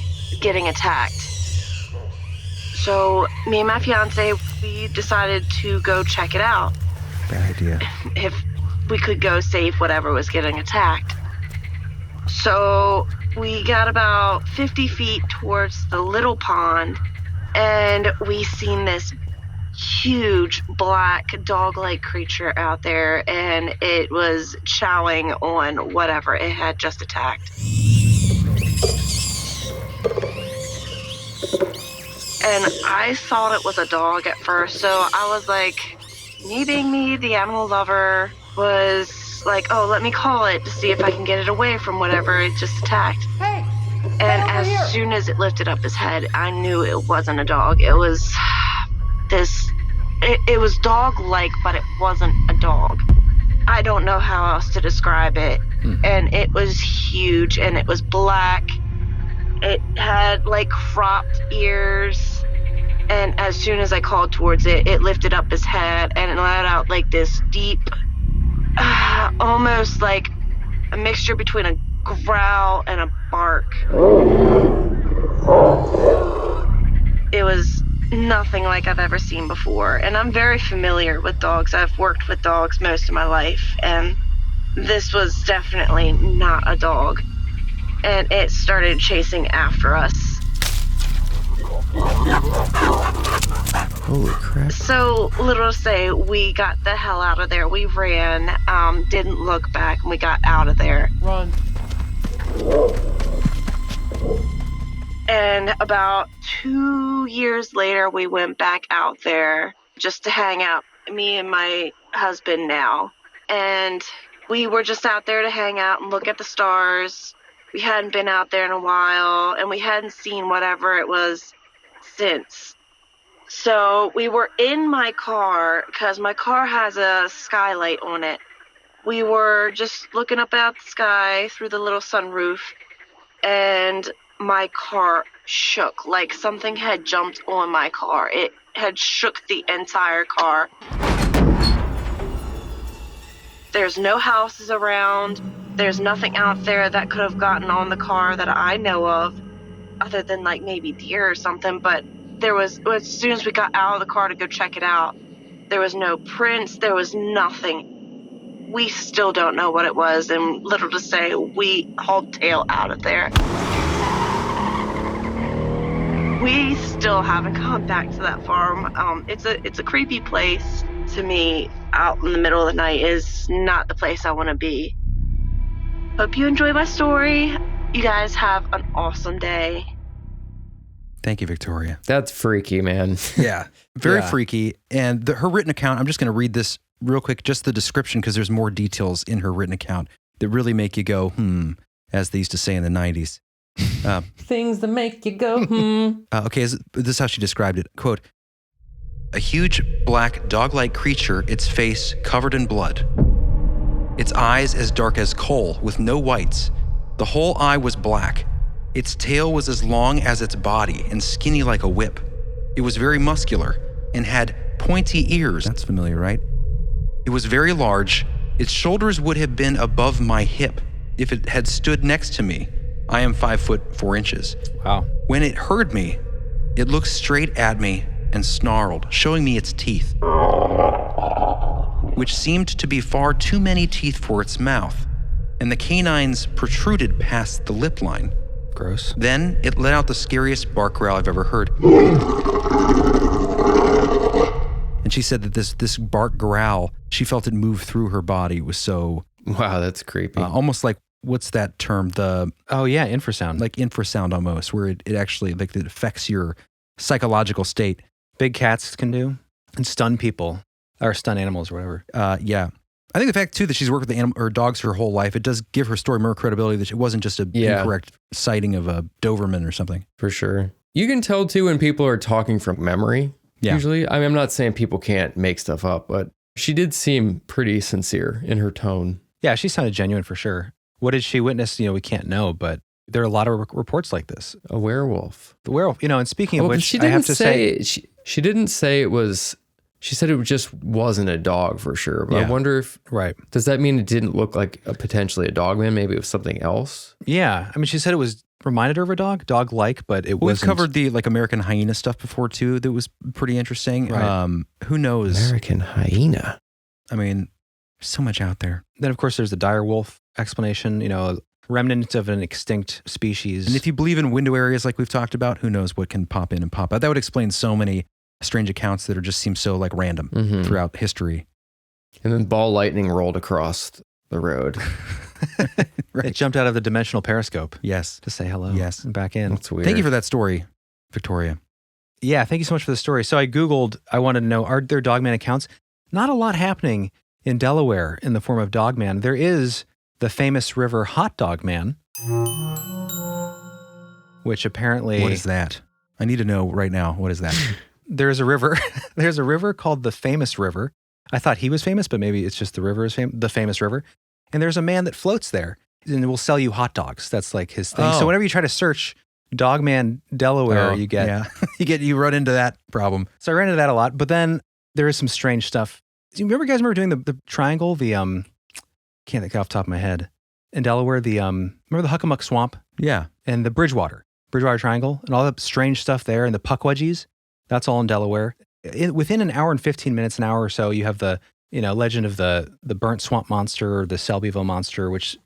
getting attacked. So me and my fiance, we decided to go check it out.
Bad idea.
If we could go save whatever was getting attacked. So we got about 50 feet towards the little pond, and we seen this huge black dog-like creature out there, and it was chowing on whatever it had just attacked. And I thought it was a dog at first, so I was like, me being me, the animal lover, was like, oh, let me call it to see if I can get it away from whatever it just attacked.
Hey,
and as soon as it lifted up his head, I knew it wasn't a dog. It was it was dog-like, but it wasn't a dog. I don't know how else to describe it. And it was huge, and it was black. It had like cropped ears. And as soon as I called towards it, it lifted up its head and it let out like this deep, almost like a mixture between a growl and a bark. It was nothing like I've ever seen before. And I'm very familiar with dogs. I've worked with dogs most of my life. And this was definitely not a dog. And it started chasing after us.
Holy crap.
So, little to say, we got the hell out of there. We ran, didn't look back, and we got out of there.
Run.
And about 2 years later, we went back out there just to hang out, me and my husband now. And we were just out there to hang out and look at the stars. We hadn't been out there in a while, and we hadn't seen whatever it was since. So we were in my car, because my car has a skylight on it. We were just looking up at the sky through the little sunroof, and my car shook like something had jumped on my car. It had shook the entire car. There's no houses around. There's nothing out there that could have gotten on the car that I know of, other than like maybe deer or something. But there was, as soon as we got out of the car to go check it out, there was no prints, there was nothing. We still don't know what it was, and little to say, we hauled tail out of there. We still haven't gone back to that farm. It's a creepy place to me. Out in the middle of the night is not the place I want to be. Hope you enjoy my story. You guys have an awesome day.
Thank you, Victoria.
That's freaky, man.
Yeah, very
Yeah.
freaky. And her written account, I'm just going to read this real quick, just the description, because there's more details in her written account that really make you go, as they used to say in the 90s.
Things that make you go,
Okay, this is how she described it. Quote, a huge black dog-like creature, its face covered in blood. Its eyes as dark as coal with no whites. The whole eye was black. Its tail was as long as its body and skinny like a whip. It was very muscular and had pointy ears. That's familiar, right? It was very large. Its shoulders would have been above my hip if it had stood next to me. I am 5'4".
Wow.
When it heard me, it looked straight at me and snarled, showing me its teeth, which seemed to be far too many teeth for its mouth, and the canines protruded past the lip line.
Gross.
Then it let out the scariest bark growl I've ever heard. And she said that this bark growl, she felt it move through her body. It was so...
Wow, that's creepy.
Almost like, what's that term?
Oh, yeah, infrasound.
Like infrasound almost, where it actually, like, it affects your psychological state.
Big cats can do. And stun people. Or stun animals or whatever.
Yeah. I think the fact, too, that she's worked with dogs her whole life, it does give her story more credibility that it wasn't just an incorrect sighting of a Doberman or something.
For sure. You can tell, too, when people are talking from memory, usually. I mean, I'm not saying people can't make stuff up, but she did seem pretty sincere in her tone.
Yeah, she sounded genuine for sure. What did she witness? We can't know, but there are a lot of reports like this.
A werewolf.
The werewolf, and speaking of
But
which,
she
I
didn't
have to say...
She didn't say it was... She said it just wasn't a dog for sure. But I wonder if...
Right.
Does that mean it didn't look like potentially a dog man? Maybe it was something else?
Yeah. I mean, she said it was reminded her of a dog-like, but it wasn't...
We've covered the American hyena stuff before too. That was pretty interesting.
Right.
Who knows?
American hyena.
I mean, so much out there.
Then, of course, there's the dire wolf explanation, remnant of an extinct species.
And if you believe in window areas like we've talked about, who knows what can pop in and pop out. That would explain so many strange accounts that just seem so like random throughout history.
And then ball lightning rolled across the road.
Right.
It jumped out of the dimensional periscope.
Yes.
To say hello.
Yes.
And back in.
That's weird.
Thank you for that story, Victoria.
Yeah, thank you so much for the story. So I Googled, I wanted to know, are there dogman accounts? Not a lot happening in Delaware in the form of dogman. There is the famous river Hot Dog Man, which apparently...
What is that? I need to know right now. What is that?
There's a river. There's a river called the Famous River. I thought he was famous, but maybe it's just the river is the famous river. And there's a man that floats there and will sell you hot dogs. That's like his thing.
Oh.
So whenever you try to search Dogman, Delaware,
Oh,
you get.
Yeah. you run into that problem.
So I ran into that a lot, but then there is some strange stuff. Do you remember doing the triangle, can't think off the top of my head, in Delaware, remember the Huckamuck Swamp
Yeah.
and the Bridgewater Triangle and all that strange stuff there and the Puckwudgies? That's all in Delaware. Within an hour and 15 minutes, an hour or so, you have the, legend of the burnt swamp monster or the Selbyville monster, which,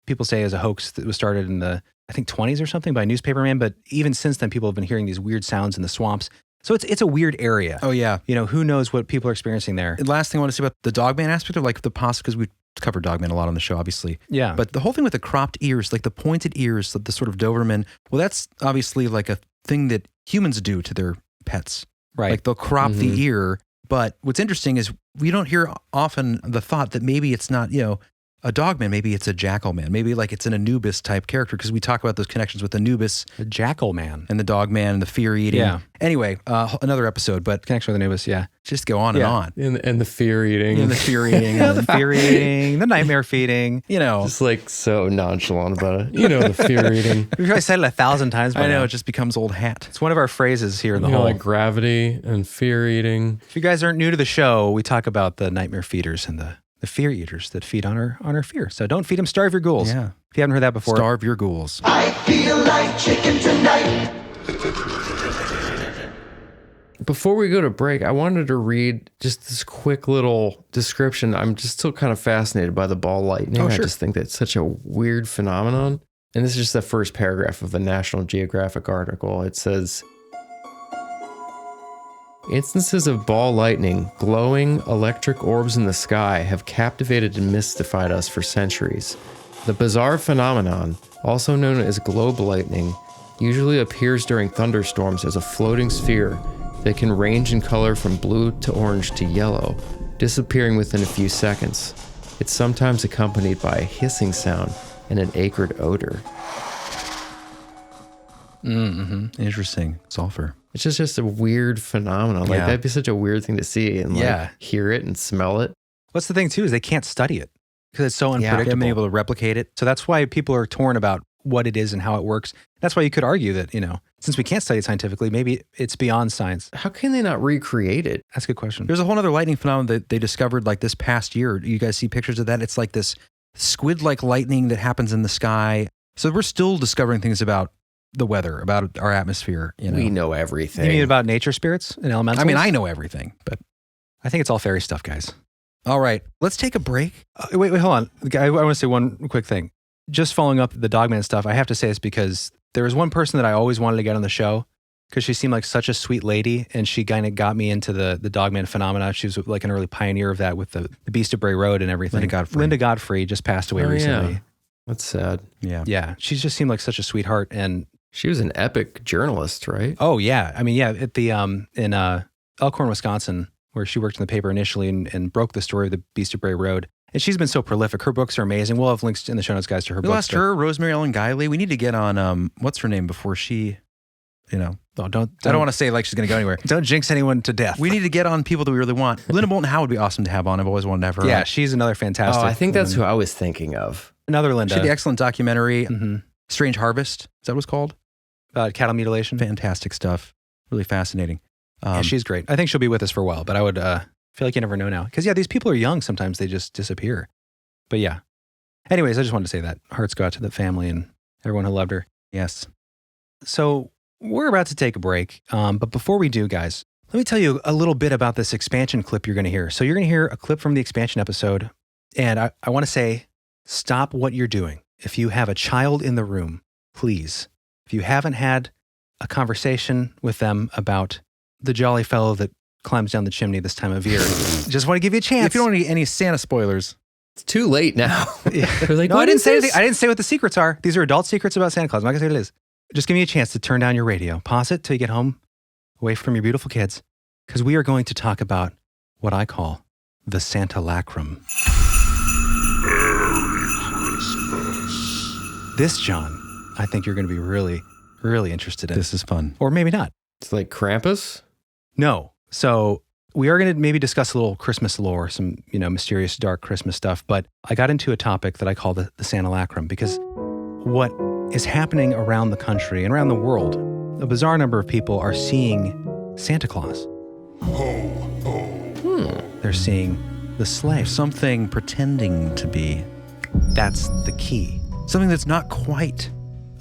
people say is a hoax that was started in the, I think 20s or something by a newspaperman. But even since then, people have been hearing these weird sounds in the swamps. So it's a weird area.
Oh, yeah.
Who knows what people are experiencing there.
And last thing I want to say about the Dogman aspect of like the because we covered Dogman a lot on the show, obviously.
Yeah.
But the whole thing with the cropped ears, like the pointed ears, the sort of Doberman, well, that's obviously like a thing that humans do to their pets.
Right.
Like they'll crop the ear. But what's interesting is we don't hear often the thought that maybe it's not, a Dogman, maybe it's a Jackal Man. Maybe like it's an Anubis type character because we talk about those connections with Anubis.
The Jackal Man.
And the Dogman and the fear eating.
Yeah.
Anyway, another episode, but
Connection with Anubis, yeah.
just go on and on.
And the fear eating.
And the fear eating.
The fear eating, the nightmare feeding.
Just like so nonchalant about it. The fear eating.
We've probably said it 1,000 times by
I know,
now.
it just becomes old hat.
It's one of our phrases here in the whole.
Like gravity and fear eating.
If you guys aren't new to the show, we talk about the nightmare feeders and the fear eaters that feed on our fear. So don't feed them, starve your ghouls.
Yeah.
If you haven't heard that before.
Starve your ghouls.
I feel like chicken tonight.
Before we go to break, I wanted to read just this quick little description. I'm just still kind of fascinated by the ball lightning.
Oh, sure.
I just think that's such a weird phenomenon. And this is just the first paragraph of the National Geographic article. It says, instances of ball lightning, glowing electric orbs in the sky, have captivated and mystified us for centuries. The bizarre phenomenon, also known as globe lightning, usually appears during thunderstorms as a floating sphere that can range in color from blue to orange to yellow, disappearing within a few seconds. It's sometimes accompanied by a hissing sound and an acrid odor.
Interesting. Sulfur.
It's just a weird phenomenon. Like,
Yeah.
that'd be such a weird thing to see and
Yeah.
hear it and smell it.
What's the thing too is they can't study it because it's so
Yeah, they
unpredictable.
haven't been able to replicate it.
So that's why people are torn about what it is and how it works. That's why you could argue that, since we can't study it scientifically, maybe it's beyond science.
How can they not recreate it?
That's a good question.
There's a whole other lightning phenomenon that they discovered like this past year. You guys see pictures of that? It's like this squid-like lightning that happens in the sky. So we're still discovering things about the weather, about our atmosphere.
We know everything.
You mean about nature spirits and elementals?
I mean, I know everything, but
I think it's all fairy stuff, guys.
all right, let's take a break.
Wait, hold on. I want to say one quick thing. Just following up the Dogman stuff, I have to say this because there was one person that I always wanted to get on the show because she seemed like such a sweet lady and she kind of got me into the Dogman phenomena. She was like an early pioneer of that with the Beast of Bray Road and everything.
Linda Godfrey.
Godfrey just passed away recently.
Yeah. That's sad.
Yeah.
Yeah, she just seemed like such a sweetheart. And
She was an epic journalist, right?
oh yeah, I mean yeah, at the in Elkhorn, Wisconsin, where she worked in the paper initially and broke the story of the Beast of Bray Road. And she's been so prolific. Her books are amazing. We'll have links in the show notes, guys, to her
We
books.
lost her, Rosemary Ellen Guiley. We need to get on what's her name before she,
Oh, don't
I don't want to say like she's going to go anywhere.
Don't jinx anyone to death.
We need to get on people that we really want. Linda Moulton Howe would be awesome to have on. I've always wanted to have her
Yeah,
on.
she's another fantastic.
Oh, I think that's
woman.
who I was thinking of.
Another
She
Linda.
had the excellent documentary,
Mhm.
Strange Harvest. Is that what it's called?
About cattle mutilation.
Fantastic stuff. Really fascinating.
Yeah, she's great. I think she'll be with us for a while, but I would feel like you never know now. Because, yeah, these people are young. Sometimes they just disappear. But, yeah. Anyways, I just wanted to say that. Hearts go out to the family and everyone who loved her.
Yes.
So we're about to take a break. But before we do, guys, let me tell you a little bit about this expansion clip you're going to hear. So you're going to hear a clip from the expansion episode. And I want to say, stop what you're doing. If you have a child in the room, please, if you haven't had a conversation with them about the jolly fellow that climbs down the chimney this time of year, just want to give you a chance.
If you don't need any Santa spoilers,
It's too late now. They're like,
No, I
"What
didn't
is
say
this?"
anything. I didn't say what the secrets are. These are adult secrets about Santa Claus. I'm not going to say what it is. Just give me a chance to turn down your radio. Pause it till you get home, away from your beautiful kids, because we are going to talk about what I call the Santalacrum. This, John, I think you're going to be really, really interested in.
this is fun.
Or maybe not.
It's like Krampus.
No. So we are going to maybe discuss a little Christmas lore, some, mysterious dark Christmas stuff. But I got into a topic that I call the Santalacrum because what is happening around the country and around the world. A bizarre number of people are seeing Santa Claus. They're seeing the sleigh.
Something pretending to be.
That's the key.
Something that's not quite.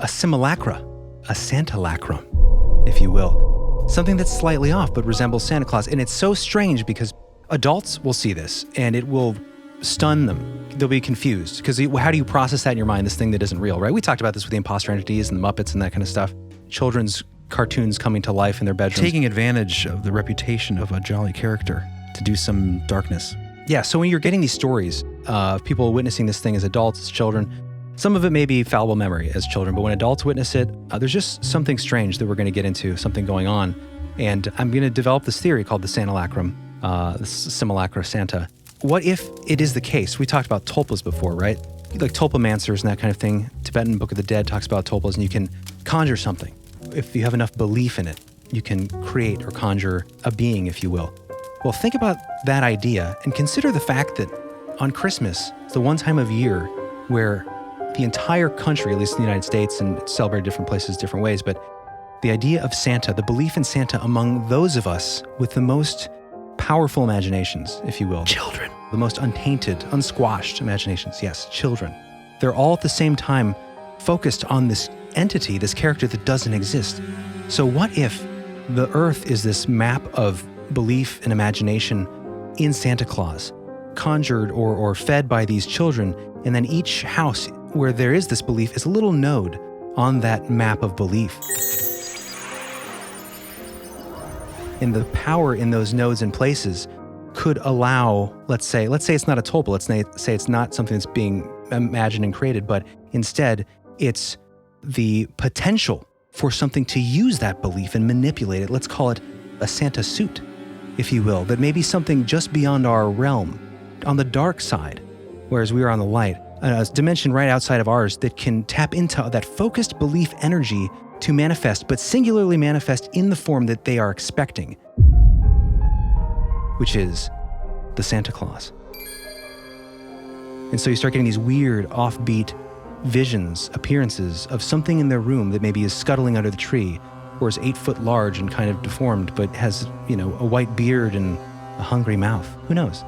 A simulacra, a Santalacrum, if you will. Something that's slightly off but resembles Santa Claus. And it's so strange because adults will see this and it will stun them. They'll be confused because how do you process that in your mind, this thing that isn't real, right? We talked about this with the imposter entities and the Muppets and that kind of stuff. Children's cartoons coming to life in their bedrooms.
Taking advantage of the reputation of a jolly character to do some darkness.
Yeah, so when you're getting these stories of people witnessing this thing as adults, as children, some of it may be fallible memory as children, but when adults witness it, there's just something strange that we're going to get into, something going on. And I'm going to develop this theory called the Santalacrum, the simulacra Santa. What if it is the case? We talked about tulpas before, right? Like tulpamancers and that kind of thing. Tibetan Book of the Dead talks about tulpas, and you can conjure something. If you have enough belief in it, you can create or conjure a being, if you will. Well, think about that idea and consider the fact that on Christmas, it's the one time of year where the entire country, at least in the United States, and it's celebrated different places, different ways, but the idea of Santa, the belief in Santa among those of us with the most powerful imaginations, if you will.
Children.
The most untainted, unsquashed imaginations. Yes, children. They're all at the same time focused on this entity, this character that doesn't exist. So what if the Earth is this map of belief and imagination in Santa Claus, conjured or fed by these children, and then each house where there is this belief is a little node on that map of belief. And the power in those nodes and places could allow, let's say it's not a tulpa, let's say it's not something that's being imagined and created, but instead it's the potential for something to use that belief and manipulate it. Let's call it a Santa suit, if you will, that may be something just beyond our realm, on the dark side, whereas we are on the light, a dimension right outside of ours that can tap into that focused belief energy to manifest, but singularly manifest in the form that they are expecting, which is the Santa Claus. And so you start getting these weird, offbeat visions, appearances of something in their room that maybe is scuttling under the tree, or is 8 foot large and kind of deformed, but has, a white beard and a hungry mouth. Who knows?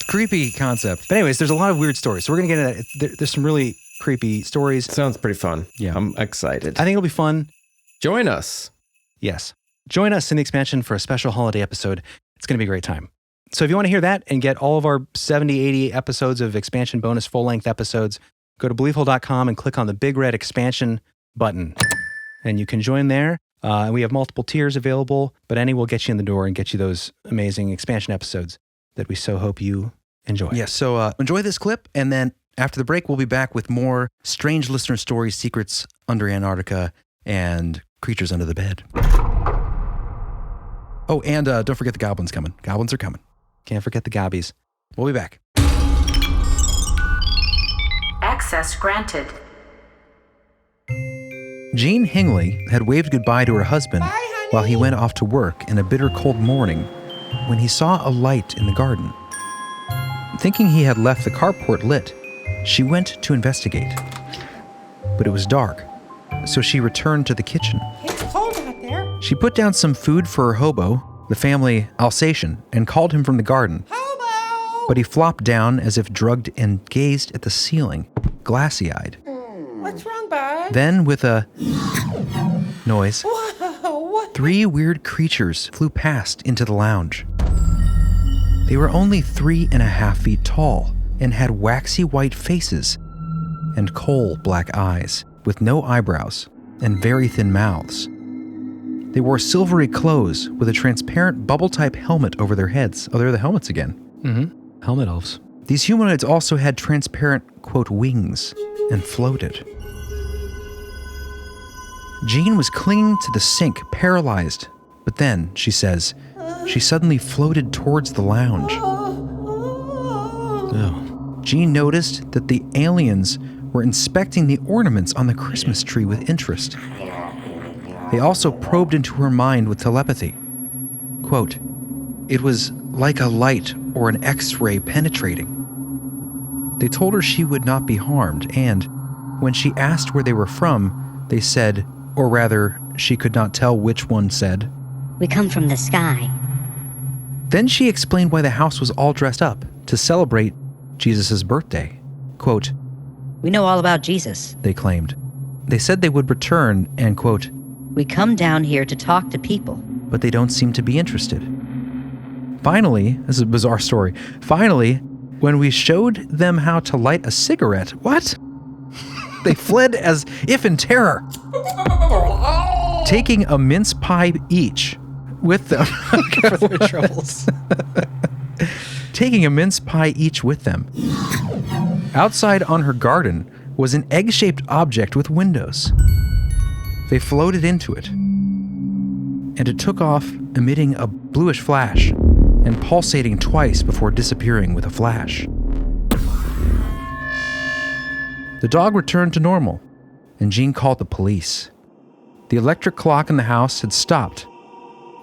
Creepy concept.
But anyways, there's a lot of weird stories. So we're going to get into that. There's some really creepy stories.
Sounds pretty fun.
Yeah.
I'm excited.
I think it'll be fun.
Join us.
Yes. Join us in the expansion for a special holiday episode. It's going to be a great time. So if you want to hear that and get all of our 70, 80 episodes of expansion bonus full-length episodes, go to believehole.com and click on the big red expansion button. And you can join there. We have multiple tiers available, but any will get you in the door and get you those amazing expansion episodes that we so hope you enjoy.
Yes, so enjoy this clip, and then after the break, we'll be back with more strange listener stories, secrets under Antarctica, and creatures under the bed. Oh, and don't forget the goblins coming. Goblins are coming.
Can't forget the gobbies.
We'll be back.
Access granted.
Jean Hingley had waved goodbye to her husband while he went off to work in a bitter cold morning when he saw a light in the garden. Thinking he had left the carport lit, she went to investigate. But it was dark, so she returned to the kitchen.
It's cold out there.
She put down some food for her hobo, the family Alsatian, and called him from the garden.
Hobo!
But he flopped down as if drugged and gazed at the ceiling, glassy-eyed.
What's wrong, bud?
Then, with a noise,
Whoa, what?
3 weird creatures flew past into the lounge. They were only 3.5 feet tall and had waxy white faces and coal black eyes with no eyebrows and very thin mouths. They wore silvery clothes with a transparent bubble-type helmet over their heads. Oh, they're the helmets again.
Mm-hmm. Helmet elves.
These humanoids also had transparent, quote, wings and floated. Jean was clinging to the sink, paralyzed, but then, she says, she suddenly floated towards the lounge.
Oh.
Jean noticed that the aliens were inspecting the ornaments on the Christmas tree with interest. They also probed into her mind with telepathy. Quote, it was like a light or an X-ray penetrating. They told her she would not be harmed, and when she asked where they were from, they said, or rather, she could not tell which one said,
"We come from the sky."
Then she explained why the house was all dressed up to celebrate Jesus' birthday. Quote,
"We know all about Jesus,"
they claimed. They said they would return and, quote,
"We come down here to talk to people."
but they don't seem to be interested. Finally, this is a bizarre story. Finally, when we showed them how to light a cigarette, what? They fled as if in terror, taking a mince pie each with them. For their troubles. Taking a mince pie each with them. Outside on her garden was an egg-shaped object with windows. They floated into it, and it took off, emitting a bluish flash and pulsating twice before disappearing with a flash. The dog returned to normal, and Jean called the police. The electric clock in the house had stopped,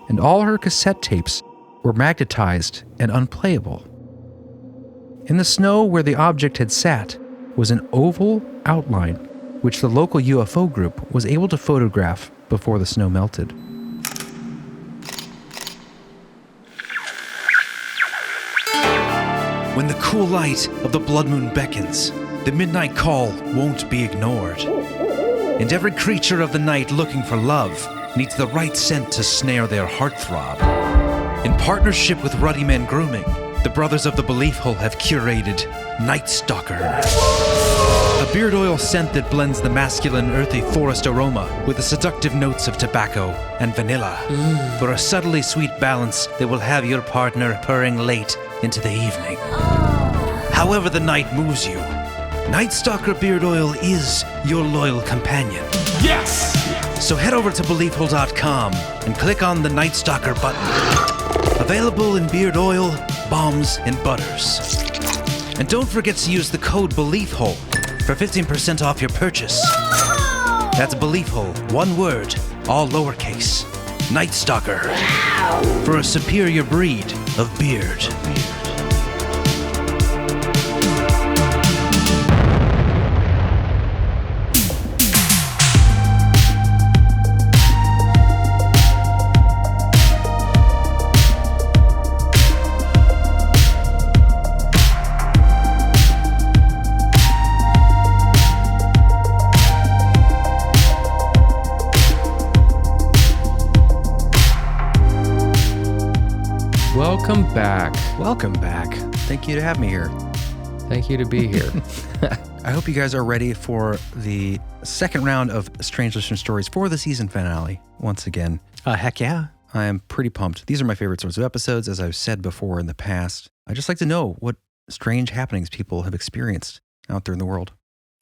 and all her cassette tapes were magnetized and unplayable. In the snow where the object had sat was an oval outline, which the local UFO group was able to photograph before the snow melted. When the cool light of the blood moon beckons, the midnight call won't be ignored. And every creature of the night looking for love needs the right scent to snare their heartthrob. In partnership with Ruddy Man Grooming, the Brothers of the Belief Hole have curated Nightstalker. A beard oil scent that blends the masculine earthy forest aroma with the seductive notes of tobacco and vanilla. For a subtly sweet balance that will have your partner purring late into the evening. However the night moves you, Nightstalker beard oil is your loyal companion.
Yes!
So head over to BeliefHole.com and click on the Nightstalker button. Available in beard oil, balms, and butters. And don't forget to use the code BeliefHole for 15% off your purchase. That's BeliefHole, one word, all lowercase. Nightstalker. For a superior breed of beard. Welcome back. Thank you to have me here.
Thank you to be here.
I hope you guys are ready for the second round of Strange Listener Stories for the season finale once again.
Heck yeah.
I am pretty pumped. These are my favorite sorts of episodes, as I've said before in the past. I just like to know what strange happenings people have experienced out there in the world.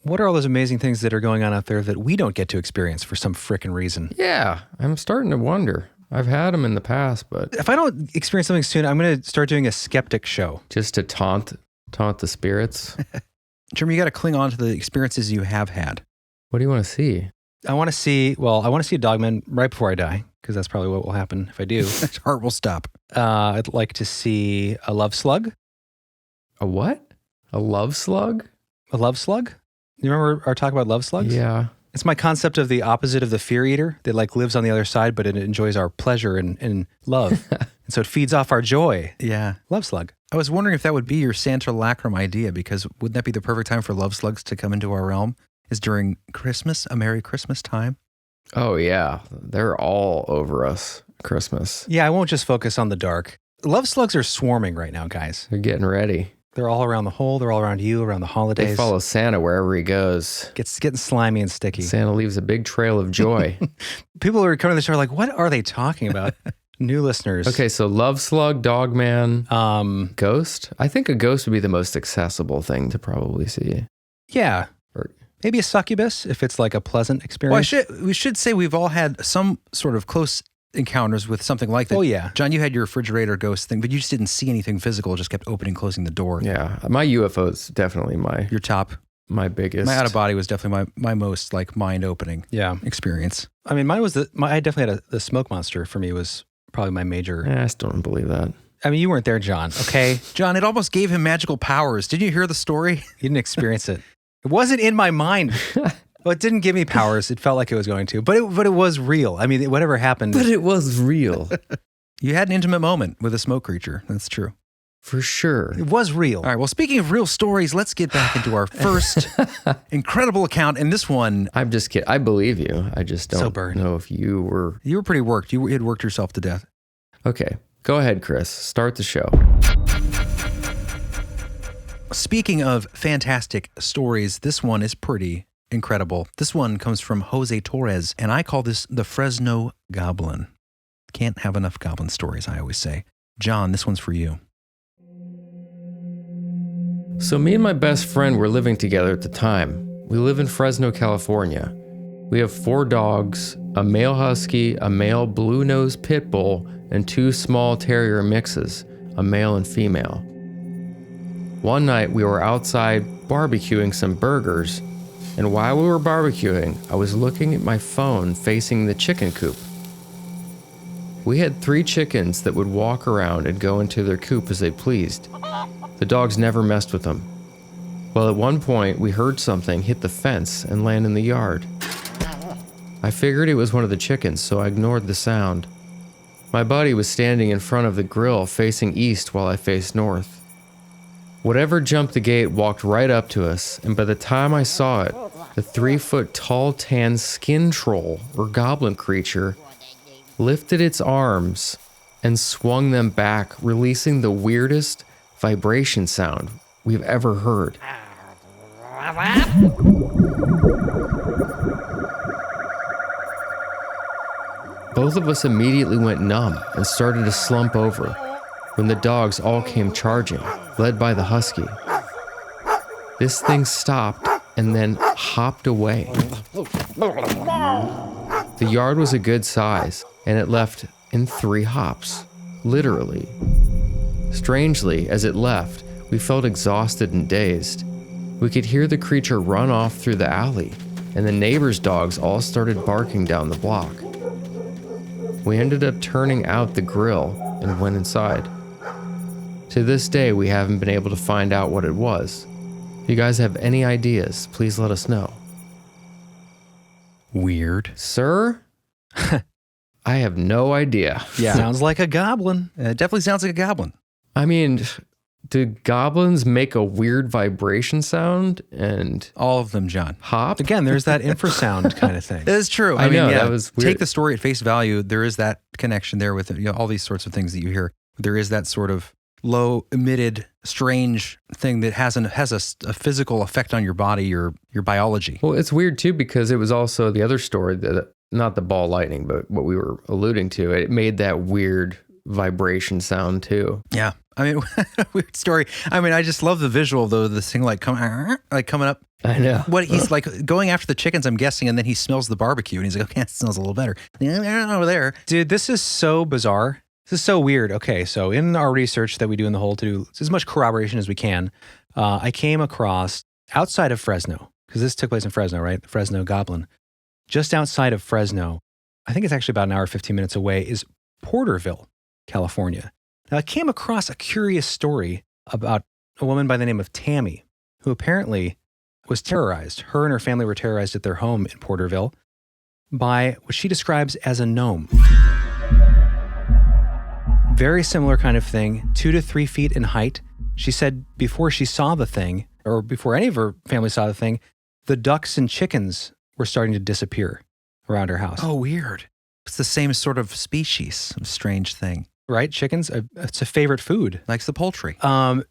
What are all those amazing things that are going on out there that we don't get to experience for some frickin' reason?
Yeah, I'm starting to wonder. I've had them in the past, but
if I don't experience something soon, I'm going to start doing a skeptic show.
Just to taunt the spirits.
Jeremy, you got to cling on to the experiences you have had.
What do you want to see?
I want to see a dogman right before I die, because that's probably what will happen if I do.
His heart will stop.
I'd like to see a love slug.
A what? A love slug?
A love slug? You remember our talk about love slugs?
Yeah.
It's my concept of the opposite of the fear eater that lives on the other side, but it enjoys our pleasure and love. And so it feeds off our joy.
Yeah.
Love slug.
I was wondering if that would be your Santalacrum idea, because wouldn't that be the perfect time for love slugs to come into our realm? Is during Christmas, a Merry Christmas time?
Oh, yeah. They're all over us Christmas.
Yeah, I won't just focus on the dark. Love slugs are swarming right now, guys.
They're getting ready.
They're all around the hole. They're all around you, around the holidays.
They follow Santa wherever he goes.
It's getting slimy and sticky.
Santa leaves a big trail of joy.
People who are coming to the show are like, what are they talking about? New listeners.
Okay, so love slug, dogman, ghost. I think a ghost would be the most accessible thing to probably see.
Yeah. Or maybe a succubus if it's like a pleasant experience.
Well, we should say we've all had some sort of close encounters with something like that.
Oh, yeah.
John, you had your refrigerator ghost thing, but you just didn't see anything physical. It just kept opening and closing the door.
Yeah. My UFO is definitely
your top.
My biggest.
My out of body was definitely my most like mind opening experience.
I mean, mine was I definitely had the smoke monster for me was probably my major.
I still don't believe that.
I mean, you weren't there, John, okay?
John, it almost gave him magical powers. Did you hear the story?
You didn't experience it. It wasn't in my mind. Well, it didn't give me powers. It felt like it was going to, but it was real. I mean, whatever happened.
But it was real.
You had an intimate moment with a smoke creature. That's true.
For sure.
It was real.
All right. Well, speaking of real stories, let's get back into our first incredible account. And this one,
I'm just kidding. I believe you. I just don't know if you were.
You were pretty worked. You had worked yourself to death.
Okay. Go ahead, Kris. Start the show.
Speaking of fantastic stories, this one is pretty incredible. This one comes from Jose Torres, and I call this the Fresno Goblin. Can't have enough goblin stories, I always say. John, this one's for you.
So me and my best friend were living together at the time. We live in Fresno, California. We have 4 dogs, a male husky, a male blue-nosed pit bull, and 2 small terrier mixes, a male and female. One night we were outside barbecuing some burgers, and while we were barbecuing, I was looking at my phone facing the chicken coop. We had 3 chickens that would walk around and go into their coop as they pleased. The dogs never messed with them. Well, at one point, we heard something hit the fence and land in the yard. I figured it was one of the chickens, so I ignored the sound. My buddy was standing in front of the grill facing east while I faced north. Whatever jumped the gate walked right up to us, and by the time I saw it, the 3-foot tall tan skin troll, or goblin creature, lifted its arms and swung them back, releasing the weirdest vibration sound we've ever heard. Both of us immediately went numb and started to slump over when the dogs all came charging, led by the husky. This thing stopped and then hopped away. The yard was a good size, and it left in 3 hops, literally. Strangely, as it left, we felt exhausted and dazed. We could hear the creature run off through the alley, and the neighbors' dogs all started barking down the block. We ended up turning out the grill and went inside. To this day, we haven't been able to find out what it was. If you guys have any ideas, please let us know.
Weird.
Sir? I have no idea.
Yeah. Sounds like a goblin.
It definitely sounds like a goblin.
I mean, do goblins make a weird vibration sound and
all of them, John?
Hop?
Again, there's that infrasound kind of thing.
It is true.
I know, that was weird.
Take the story at face value. There is that connection there with all these sorts of things that you hear. There is that sort of low emitted, strange thing that has a physical effect on your body, your biology.
Well, it's weird too because it was also the other story that, not the ball lightning, but what we were alluding to. It made that weird vibration sound too.
Yeah. I mean, weird story. I mean, I just love the visual though. This thing like coming up.
I know.
What he's like going after the chickens, I'm guessing, and then he smells the barbecue and he's like, okay, it smells a little better. Over there.
Dude, this is so bizarre. This is so weird. Okay, so in our research that we do in the hole to do as much corroboration as we can, I came across outside of Fresno, because this took place in Fresno, right? The Fresno Goblin. Just outside of Fresno, I think it's actually about an hour, 15 minutes away, is Porterville, California. Now, I came across a curious story about a woman by the name of Tammy, who apparently was terrorized. Her and her family were terrorized at their home in Porterville by what she describes as a gnome. Very similar kind of thing, 2 to 3 feet in height. She said before she saw the thing, or before any of her family saw the thing, the ducks and chickens were starting to disappear around her house.
Oh, weird. It's the same sort of species, some strange thing.
Right? Chickens, it's a favorite food.
Likes the poultry.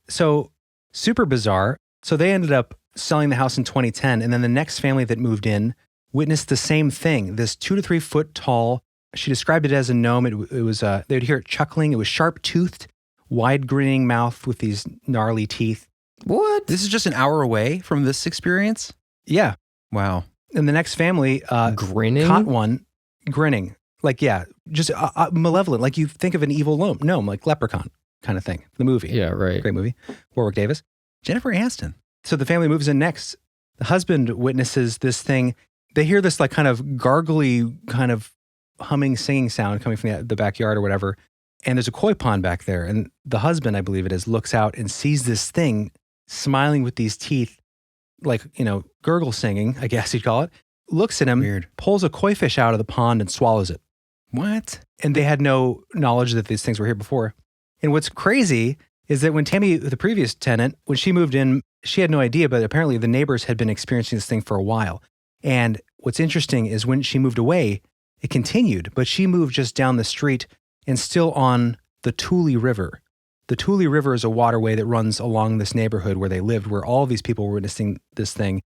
So super bizarre. So they ended up selling the house in 2010, and then the next family that moved in witnessed the same thing. This 2 to 3 foot tall, she described it as a gnome. It was, they'd hear it chuckling. It was sharp-toothed, wide grinning mouth with these gnarly teeth.
What? This is just an hour away from this experience?
Yeah.
Wow.
And the next family
grinning?
Caught one grinning. Like, yeah, just malevolent. Like you think of an evil gnome, like Leprechaun kind of thing. The movie.
Yeah, right.
Great movie. Warwick Davis.
Jennifer Aniston.
So the family moves in next. The husband witnesses this thing. They hear this like kind of gargly, kind of humming, singing sound coming from the backyard or whatever. And there's a koi pond back there. And the husband, I believe it is, looks out and sees this thing smiling with these teeth, like, gurgle singing, I guess you'd call it. Looks at him,
Weird.
Pulls a koi fish out of the pond and swallows it.
What?
And they had no knowledge that these things were here before. And what's crazy is that when Tammy, the previous tenant, when she moved in, she had no idea, but apparently the neighbors had been experiencing this thing for a while. And what's interesting is when she moved away, it continued, but she moved just down the street and still on the Tulpa River. The Tulpa River is a waterway that runs along this neighborhood where they lived, where all these people were witnessing this thing.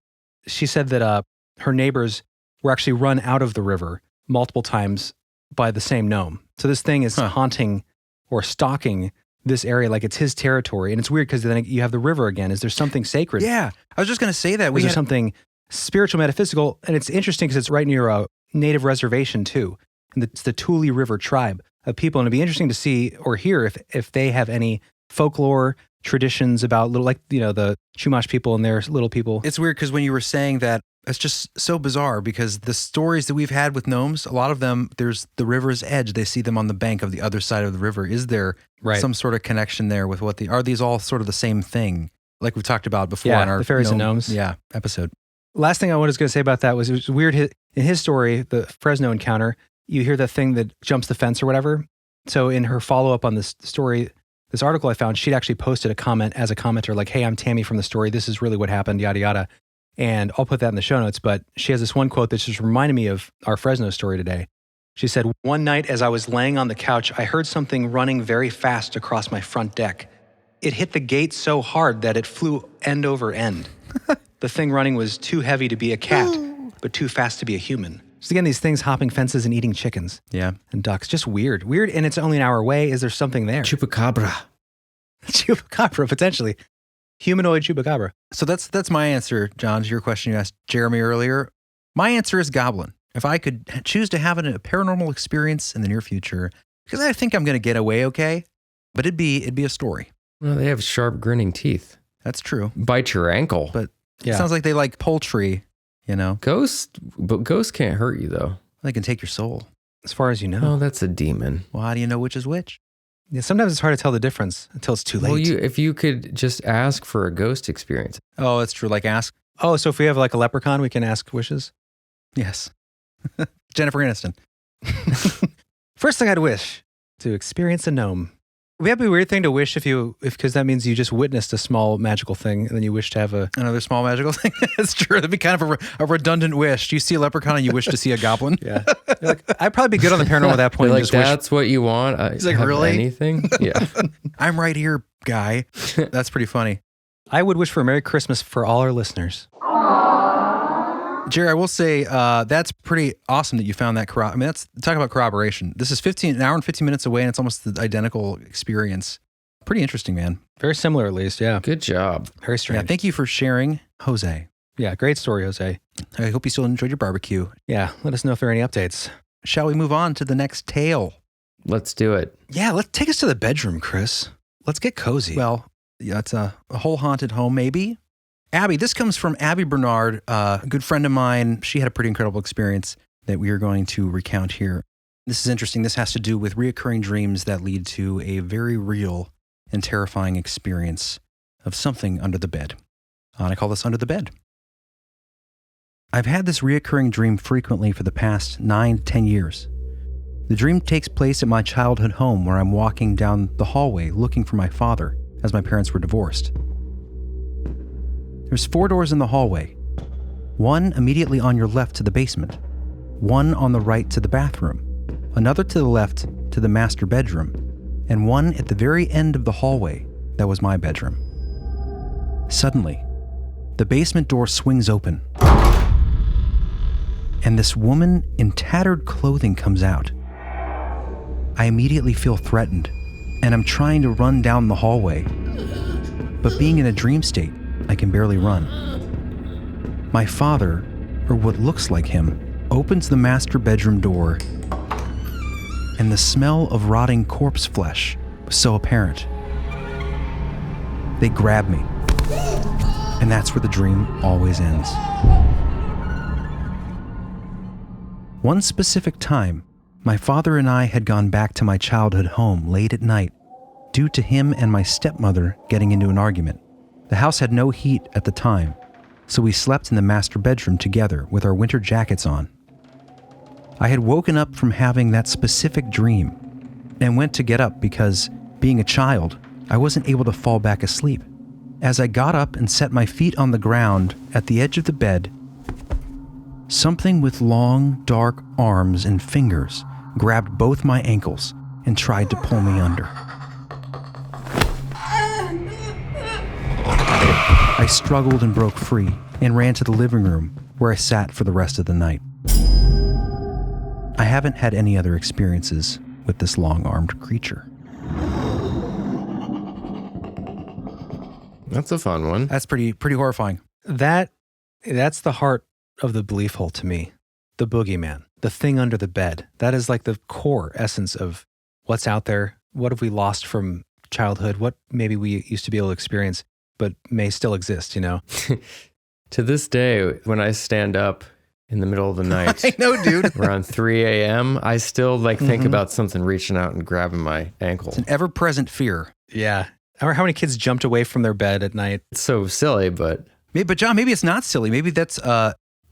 She said that her neighbors were actually run out of the river multiple times by the same gnome. So this thing is haunting or stalking this area like it's his territory. And it's weird because then you have the river again. Is there something sacred?
Yeah, I was just going to say that.
Is there something spiritual, metaphysical? And it's interesting because it's right near a native reservation too. And it's the Tulpa River tribe of people. And it'd be interesting to see or hear if they have any folklore traditions about little, like, the Chumash people and their little people.
It's weird because when you were saying that, it's just so bizarre because the stories that we've had with gnomes, a lot of them, there's the river's edge. They see them on the bank of the other side of the river. Is there some sort of connection there with are these all sort of the same thing? Like we've talked about before in our
the fairies and gnomes
episode.
Last thing I was going to say about that was it was weird. In his story, the Fresno encounter, you hear the thing that jumps the fence or whatever. So in her follow-up on this story, this article I found, she'd actually posted a comment as a commenter like, hey, I'm Tammy from the story. This is really what happened, yada, yada. And I'll put that in the show notes. But she has this one quote that just reminded me of our Fresno story today. She said, one night as I was laying on the couch, I heard something running very fast across my front deck. It hit the gate so hard that it flew end over end. The thing running was too heavy to be a cat, but too fast to be a human. So again, these things hopping fences and eating chickens.
Yeah.
And ducks. Just weird. Weird, and it's only an hour away. Is there something there?
Chupacabra.
Chupacabra, potentially. Humanoid chupacabra.
So that's my answer, John, to your question you asked Jeremy earlier. My answer is Goblin. If I could choose to have a paranormal experience in the near future, because I think I'm going to get away okay, but it'd be a story.
Well, they have sharp, grinning teeth.
That's true.
Bite your ankle.
But it sounds like they like poultry,
Ghosts can't hurt you, though.
They can take your soul.
As far as you know.
Oh, that's a demon.
Well, how do you know which is which?
Yeah, sometimes it's hard to tell the difference until it's too late.
Well, if you could just ask for a ghost experience.
Oh, that's true. Like ask.
Oh, so if we have like a leprechaun, we can ask wishes?
Yes. Jennifer Aniston.
First thing I'd wish, to experience a gnome. Would that be a weird thing to wish because that means you just witnessed a small magical thing and then you wish to have
another small magical thing? That's true. That'd be kind of a redundant wish. You see a leprechaun and you wish to see a goblin?
Yeah. Like, I'd probably be good on the paranormal at that point.
Like, that's what you want?
He's like, really?
Anything? Yeah.
I'm right here, guy. That's pretty funny.
I would wish for a Merry Christmas for all our listeners.
Jerry, I will say that's pretty awesome that you found that. Talk about corroboration. This is an hour and 15 minutes away, and it's almost the identical experience. Pretty interesting, man.
Very similar, at least. Yeah.
Good job.
Very strange.
Yeah, thank you for sharing, Jose.
Yeah, great story, Jose.
I hope you still enjoyed your barbecue.
Yeah, let us know if there are any updates.
Shall we move on to the next tale?
Let's do it.
Yeah, let's take us to the bedroom, Kris. Let's get cozy.
Well, yeah, it's a whole haunted home, maybe. Abby, this comes from Abi Bernard, a good friend of mine. She had a pretty incredible experience that we are going to recount here. This is interesting. This has to do with reoccurring dreams that lead to a very real and terrifying experience of something under the bed. And I call this Under the Bed. I've had this reoccurring dream frequently for the past 9 to 10 years. The dream takes place at my childhood home where I'm walking down the hallway looking for my father as my parents were divorced. There's 4 doors in the hallway. One immediately on your left to the basement, one on the right to the bathroom, another to the left to the master bedroom, and one at the very end of the hallway that was my bedroom. Suddenly, the basement door swings open, and this woman in tattered clothing comes out. I immediately feel threatened, and I'm trying to run down the hallway, but being in a dream state, I can barely run. My father, or what looks like him, opens the master bedroom door, and the smell of rotting corpse flesh was so apparent. They grab me, and that's where the dream always ends. One specific time, My father and I had gone back to my childhood home late at night due to him and my stepmother getting into an argument. The house had no heat at the time, so we slept in the master bedroom together with our winter jackets on. I had woken up from having that specific dream and went to get up because, being a child, I wasn't able to fall back asleep. As I got up and set my feet on the ground at the edge of the bed, something with long, dark arms and fingers grabbed both my ankles and tried to pull me under. I struggled and broke free and ran to the living room where I sat for the rest of the night. I haven't had any other experiences with this long-armed creature.
That's a fun one.
That's pretty horrifying.
That's the heart of the belief hole to me. The boogeyman, the thing under the bed. That is like the core essence of what's out there. What have we lost from childhood? What maybe we used to be able to experience, but may still exist, you know?
To this day, when I stand up in the middle of the night,
I know, dude.
around 3 a.m., I still think about something reaching out and grabbing my ankle.
It's an ever-present fear.
Yeah. Or how many kids jumped away from their bed at night?
It's so silly, but
John, maybe it's not silly. Maybe that's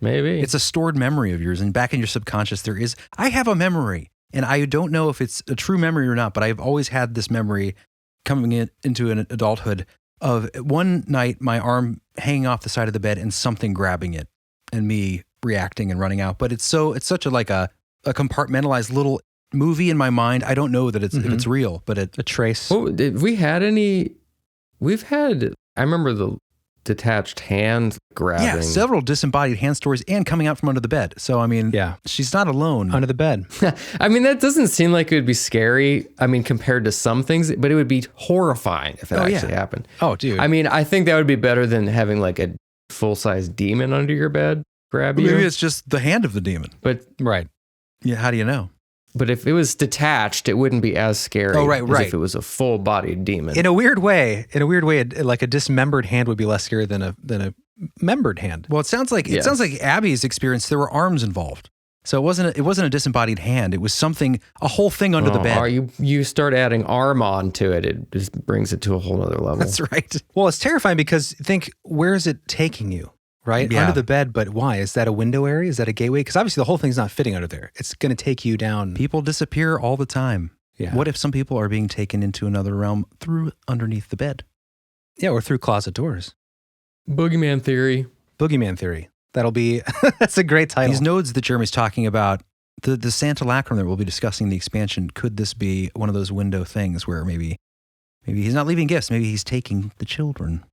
maybe
it's a stored memory of yours, and back in your subconscious there is. I have a memory, and I don't know if it's a true memory or not, but I've always had this memory coming into an adulthood of one night my arm hanging off the side of the bed and something grabbing it, and me reacting and running out. But it's such a compartmentalized little movie in my mind. I don't know that if it's real, but a trace.
Oh, did we had any? We've had. I remember the detached hand grabbing.
Yeah, several disembodied hand stories and coming out from under the bed. So I mean,
yeah,
she's not alone
under the bed.
I mean, that doesn't seem like it would be scary. I mean, compared to some things, but it would be horrifying if it actually happened.
Oh, dude.
I mean, I think that would be better than having like a full-size demon under your bed grab you.
Maybe it's just the hand of the demon.
But
right.
Yeah. How do you know?
But if it was detached, it wouldn't be as scary as if it was a full-bodied demon.
In a weird way, like a dismembered hand would be less scary than a membered hand.
Well, it sounds like Abby's experience. There were arms involved, so it wasn't a disembodied hand. It was something, a whole thing under the bed.
You start adding arm onto it, it just brings it to a whole other level.
That's right.
Well, it's terrifying because think, where is it taking you? Right?
Yeah.
Under the bed, but why? Is that a window area? Is that a gateway? Because obviously the whole thing's not fitting under there. It's going to take you down.
People disappear all the time.
Yeah.
What if some people are being taken into another realm through underneath the bed?
Yeah, or through closet doors.
Boogeyman theory.
Boogeyman theory. That'll be, that's a great title.
These nodes that Jeremy's talking about, the Santalacrum that we'll be discussing in the expansion, could this be one of those window things where maybe he's not leaving gifts, maybe he's taking the children?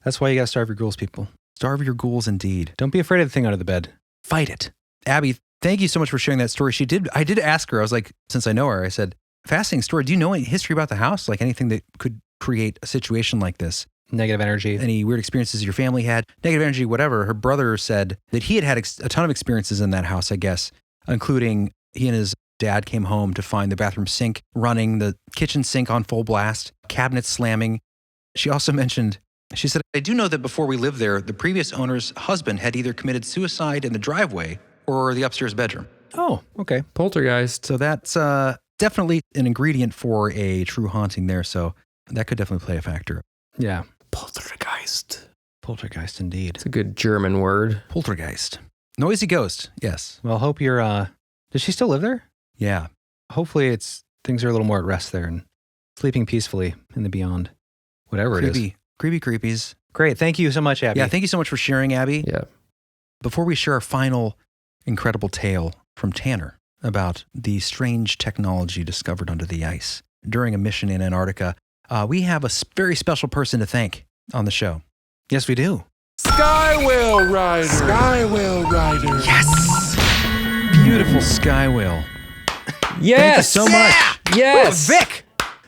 That's why you got to starve your ghouls, people.
Starve your ghouls indeed.
Don't be afraid of the thing under the bed. Fight it.
Abby, thank you so much for sharing that story. I did ask her, I was like, since I know her, I said, fascinating story. Do you know any history about the house? Like anything that could create a situation like this?
Negative energy.
Any weird experiences your family had? Negative energy, whatever. Her brother said that he had a ton of experiences in that house, I guess, including he and his dad came home to find the bathroom sink running, the kitchen sink on full blast, cabinets slamming. She also mentioned, she said, I do know that before we lived there, the previous owner's husband had either committed suicide in the driveway or the upstairs bedroom.
Oh, okay.
Poltergeist.
So that's definitely an ingredient for a true haunting there. So that could definitely play a factor.
Yeah.
Poltergeist.
Poltergeist indeed.
It's a good German word.
Poltergeist. Noisy ghost. Yes.
Well, hope you're, does she still live there?
Yeah.
Hopefully things are a little more at rest there and sleeping peacefully in the beyond. Whatever it is.
Creepy creepies.
Great. Thank you so much, Abby.
Yeah, thank you so much for sharing, Abby.
Yeah.
Before we share our final incredible tale from Tanner about the strange technology discovered under the ice during a mission in Antarctica, we have a very special person to thank on the show. Yes, we do.
Skywhale Rider. Skywhale Rider.
Yes. Beautiful Skywhale.
Yes.
Thank you so much.
Yes.
Oh, Vic.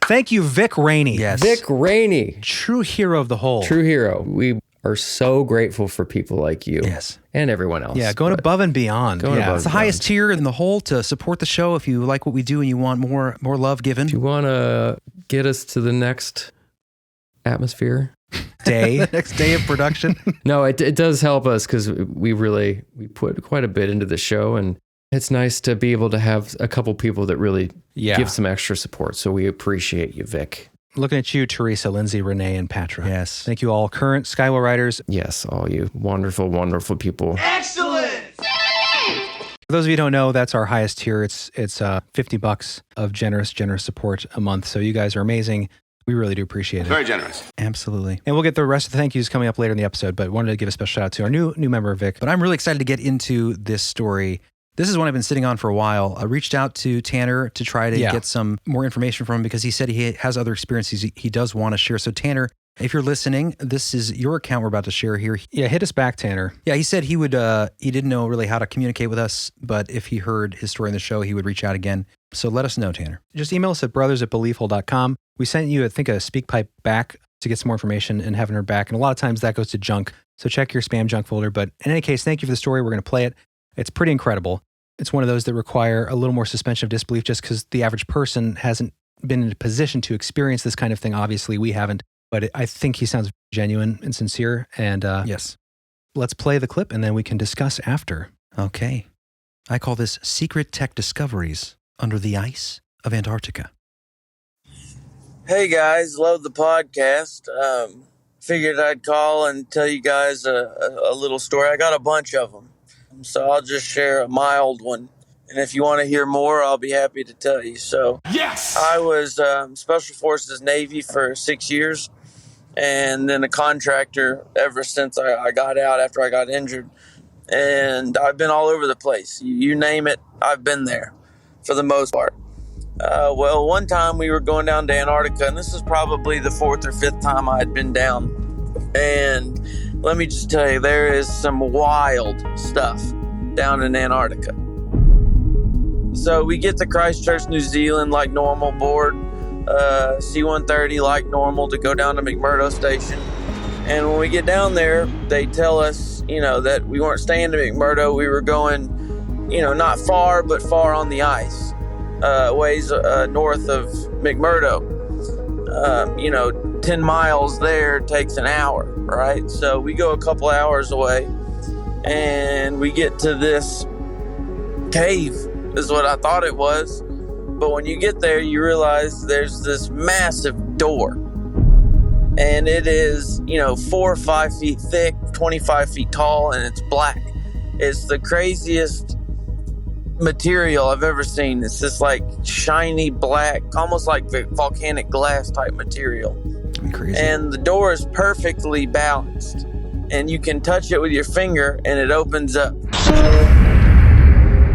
Thank you, Vic Rainey.
Yes.
Vic Rainey.
True hero of the whole.
True hero. We are so grateful for people like you.
Yes.
And everyone else.
Yeah, going above and beyond.
It's the highest tier in the whole to support the show. If you like what we do and you want more love given.
If you want to get us to the next atmosphere.
The
next day of production.
No, it does help us because we put quite a bit into the show, and It's nice to be able to have a couple people that really
Yeah.
give some extra support. So we appreciate you, Vic.
Looking at you, Theresa, Lindsay, Rene, and Patra.
Yes.
Thank you all, current Skywell Riders.
Yes, all you wonderful, wonderful people.
Excellent!
For those of you who don't know, that's our highest tier. It's $50 of generous support a month. So you guys are amazing. We really do appreciate it.
Very generous.
Absolutely.
And we'll get the rest of the thank yous coming up later in the episode, but wanted to give a special shout out to our new member, Vic.
But I'm really excited to get into this story. This is one I've been sitting on for a while. I reached out to Tanner to try to get some more information from him because he said he has other experiences he does want to share. So Tanner, if you're listening, this is your account we're about to share here.
Yeah, hit us back, Tanner.
Yeah, he said he would, he didn't know really how to communicate with us, but if he heard his story in the show, he would reach out again. So let us know, Tanner.
Just email us at brothers@beliefhole.com. We sent you, I think, a speak pipe back to get some more information and haven't heard back. And a lot of times that goes to junk. So check your spam junk folder. But in any case, thank you for the story. We're going to play it. It's pretty incredible. It's one of those that require a little more suspension of disbelief just because the average person hasn't been in a position to experience this kind of thing. Obviously, we haven't. But I think he sounds genuine and sincere. And
yes,
let's play the clip and then we can discuss after.
Okay. I call this Secret Tech Discoveries Under the Ice of Antarctica.
Hey guys, love the podcast. Figured I'd call and tell you guys a little story. I got a bunch of them, so I'll just share a mild one. And if you want to hear more, I'll be happy to tell you. So,
yes,
I was Special Forces Navy for 6 years, and then a contractor ever since I got out after I got injured. And I've been all over the place. You name it, I've been there for the most part. Well, one time we were going down to Antarctica, and this is probably the 4th or 5th time I had been down. And let me just tell you, there is some wild stuff down in Antarctica. So we get to Christchurch, New Zealand like normal, board C-130 like normal to go down to McMurdo Station. And when we get down there, they tell us, that we weren't staying to McMurdo. We were going, not far, but far on the ice. Ways north of McMurdo. 10 miles there takes an hour, right? So we go a couple hours away and we get to this cave, is what I thought it was. But when you get there, you realize there's this massive door. And it is, 4 or 5 feet thick, 25 feet tall, and it's black. It's the craziest material I've ever seen. It's this like shiny black, almost like the volcanic glass type material.
Crazy.
And the door is perfectly balanced. And you can touch it with your finger and it opens up.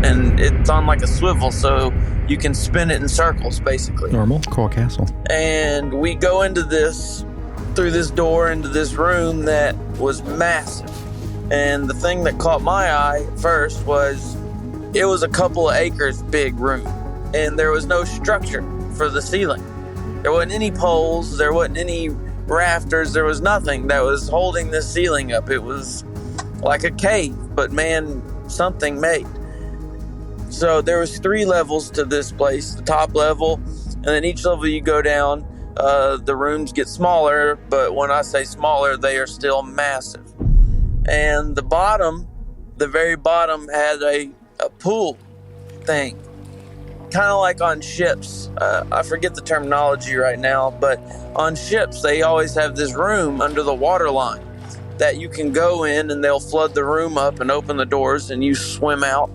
And it's on like a swivel, so you can spin it in circles, basically.
Normal. Coral Castle.
And we go through this door into this room that was massive. And the thing that caught my eye first was it was a couple of acres big room. And there was no structure for the ceiling. There wasn't any poles, there wasn't any rafters, there was nothing that was holding this ceiling up. It was like a cave, but man, something made. So there was 3 levels to this place. The top level, and then each level you go down, the rooms get smaller, but when I say smaller, they are still massive. And the very bottom had a pool thing, kind of like on ships. I forget the terminology right now, but on ships, they always have this room under the water line that you can go in and they'll flood the room up and open the doors and you swim out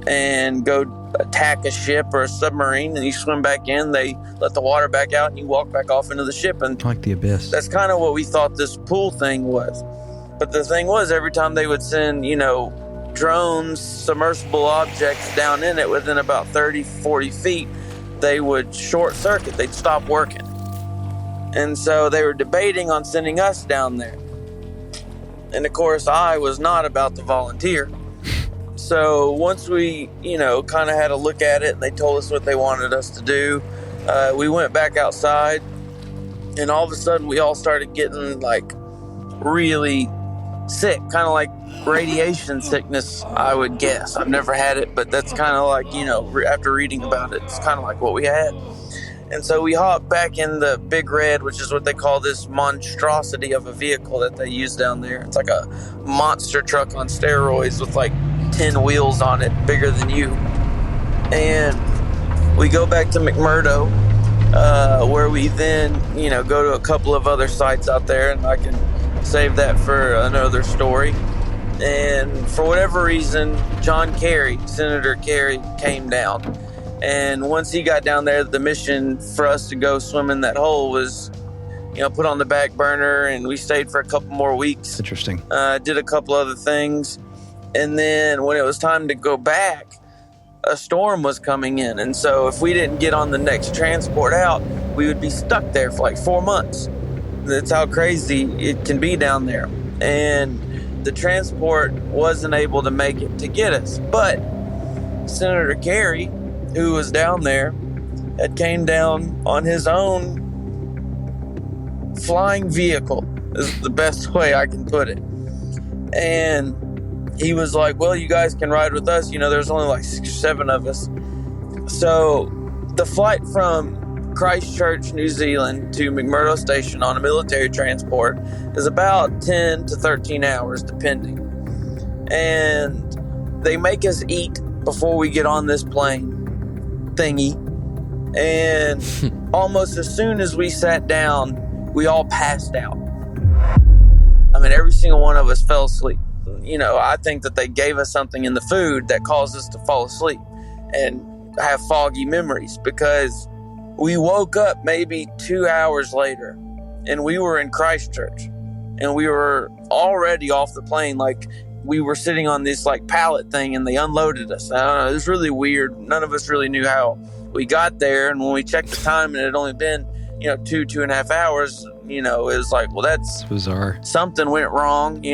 and go attack a ship or a submarine, and you swim back in, they let the water back out and you walk back off into the ship. And
like the abyss.
That's kind of what we thought this pool thing was. But the thing was, every time they would send, drones, submersible objects down in it within about 30, 40 feet, they would short circuit. They'd stop working. And so they were debating on sending us down there. And of course, I was not about to volunteer. So once we, kind of had a look at it, and they told us what they wanted us to do, we went back outside, and all of a sudden we all started getting like really sick, kind of like radiation sickness, I would guess. I've never had it, but that's kind of like, after reading about it, it's kind of like what we had. And so we hopped back in the Big Red, which is what they call this monstrosity of a vehicle that they use down there. It's like a monster truck on steroids with like 10 wheels on it, bigger than you. And we go back to McMurdo, where we then, go to a couple of other sites out there, and I can save that for another story. And for whatever reason, Senator Kerry came down. And once he got down there, the mission for us to go swim in that hole was, put on the back burner, and we stayed for a couple more weeks.
Interesting.
Did a couple other things. And then when it was time to go back, a storm was coming in. And so if we didn't get on the next transport out, we would be stuck there for like 4 months. That's how crazy it can be down there. And the transport wasn't able to make it to get us. But Senator Kerry, who was down there, had came down on his own flying vehicle, is the best way I can put it. And he was like, well, you guys can ride with us. There's only like 6 or 7 of us. So the flight from Christchurch, New Zealand to McMurdo Station on a military transport is about 10 to 13 hours, depending. And they make us eat before we get on this plane thingy. And almost as soon as we sat down, we all passed out. I mean, every single one of us fell asleep. I think that they gave us something in the food that caused us to fall asleep and have foggy memories, because we woke up maybe 2 hours later and we were in Christchurch and we were already off the plane. Like, we were sitting on this like pallet thing and they unloaded us. I don't know, it was really weird. None of us really knew how we got there. And when we checked the time and it had only been, 2.5 hours, it was like, well, that's
bizarre.
Something went wrong.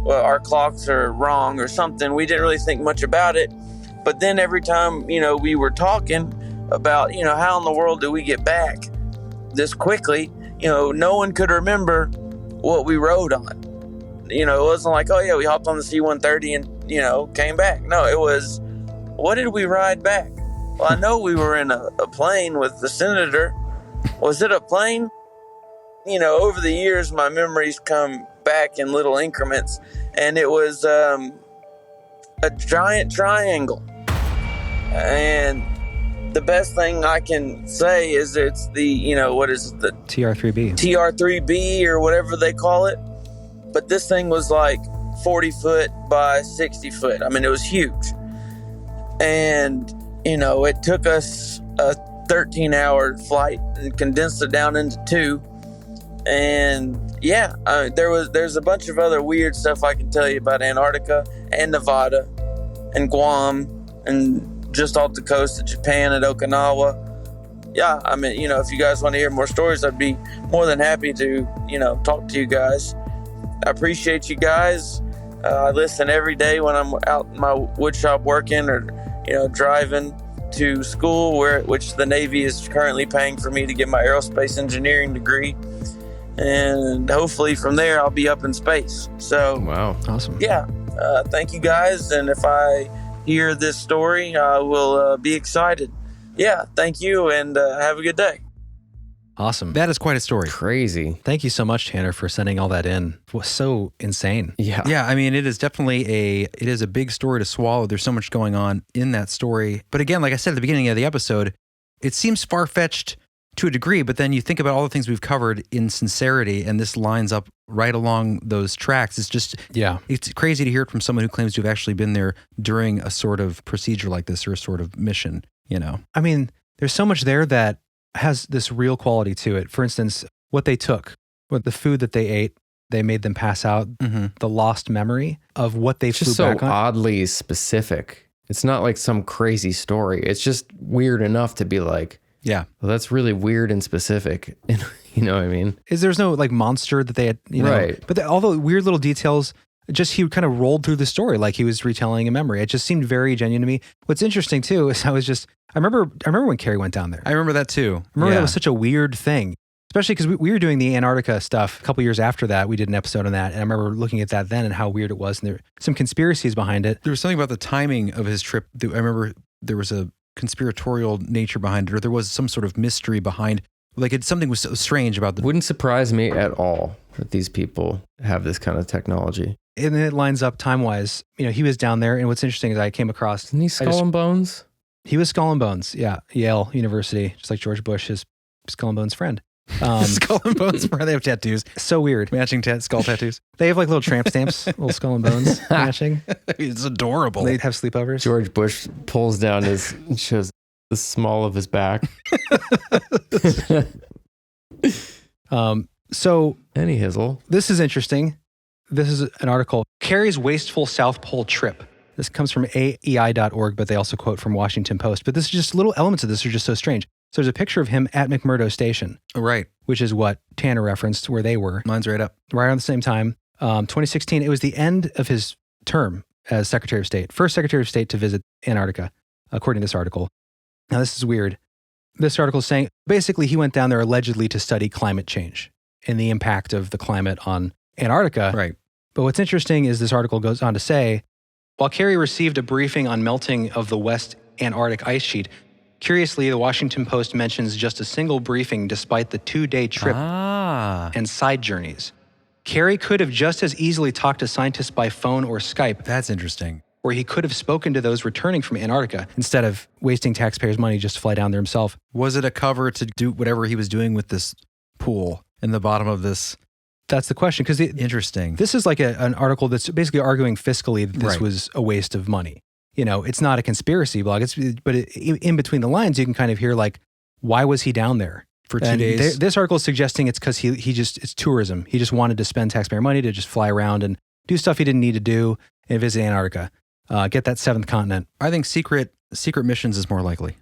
Our clocks are wrong or something. We didn't really think much about it. But then every time, we were talking about, how in the world do we get back this quickly? No one could remember what we rode on. It wasn't like, oh yeah, we hopped on the C-130 and, came back. No, it was, what did we ride back? Well, I know we were in a plane with the senator. Was it a plane? Over the years, my memories come back in little increments, and it was a giant triangle. And the best thing I can say is it's the, what is it? The
TR-3B.
TR-3B or whatever they call it. But this thing was like 40 foot by 60 foot. I mean, it was huge. And, it took us a 13-hour flight and condensed it down into 2. And yeah, there's a bunch of other weird stuff I can tell you about Antarctica and Nevada and Guam and just off the coast of Japan at Okinawa. Yeah, I mean, if you guys want to hear more stories, I'd be more than happy to, talk to you guys. I appreciate you guys. I listen every day when I'm out in my wood shop working or, driving to school, which the Navy is currently paying for me to get my aerospace engineering degree. And hopefully from there, I'll be up in space. So,
wow, awesome.
Yeah, thank you guys. And if I hear this story, I will be excited. Yeah, thank you, and have a good day.
Awesome.
That is quite a story.
Crazy.
Thank you so much, Tanner, for sending all that in. It was so insane.
Yeah.
Yeah, I mean, it is definitely a big story to swallow. There's so much going on in that story. But again, like I said at the beginning of the episode, it seems far-fetched to a degree, but then you think about all the things we've covered in sincerity, and this lines up right along those tracks. It's just, it's crazy to hear it from someone who claims to have actually been there during a sort of procedure like this or a sort of mission,
I mean, there's so much there that has this real quality to it. For instance, what they took, what the food that they ate, they made them pass out, the lost memory of what they flew
just so
back on.
Oddly specific. It's not like some crazy story. It's just weird enough to be like,
yeah,
well, that's really weird and specific. You know what I mean?
There's no like monster that they had,
right.
But all the weird little details, he kind of rolled through the story like he was retelling a memory. It just seemed very genuine to me. What's interesting too is I remember when Carrie went down there.
I remember that too.
I remember that was such a weird thing, especially because we were doing the Antarctica stuff a couple years after that. We did an episode on that, and I remember looking at that then and how weird it was, and there were some conspiracies behind it.
There was something about the timing of his trip. I remember there was a conspiratorial nature behind it, or there was some sort of mystery behind. Something was so strange about the.
Wouldn't surprise me at all that these people have this kind of technology.
And then it lines up time-wise. He was down there, and what's interesting is I came across...
Isn't he Skull and Bones?
He was Skull and Bones, yeah. Yale University, just like George Bush, his Skull and Bones friend.
Skull and Bones, they have tattoos.
So weird.
Matching skull tattoos.
They have like little tramp stamps, little Skull and Bones matching.
It's adorable.
They'd have sleepovers.
George Bush pulls down shows the small of his back.
So
Any hizzle.
This is interesting. This is an article, Carrie's Wasteful South Pole Trip. This comes from AEI.org, but they also quote from Washington Post. But this is just little elements of this are just so strange. So there's a picture of him at McMurdo Station.
Right.
Which is what Tanner referenced, where they were.
Mine's right up.
Right around the same time. 2016, it was the end of his term as Secretary of State. First Secretary of State to visit Antarctica, according to this article. Now, this is weird. This article is saying, basically, he went down there allegedly to study climate change and the impact of the climate on Antarctica.
Right.
But what's interesting is this article goes on to say, while Carrie received a briefing on melting of the West Antarctic ice sheet, curiously, the Washington Post mentions just a single briefing despite the 2-day trip and side journeys. Carrie could have just as easily talked to scientists by phone or Skype.
That's interesting.
Or he could have spoken to those returning from Antarctica instead of wasting taxpayers' money just to fly down there himself.
Was it a cover to do whatever he was doing with this pool in the bottom of this?
That's the question. Because
interesting.
This is like an article that's basically arguing fiscally that this was a waste of money. It's not a conspiracy blog. But in between the lines, you can kind of hear like, why was he down there?
For 2 days.
This article is suggesting it's because it's tourism. He just wanted to spend taxpayer money to just fly around and do stuff he didn't need to do and visit Antarctica. Get that seventh continent.
I think secret missions is more likely.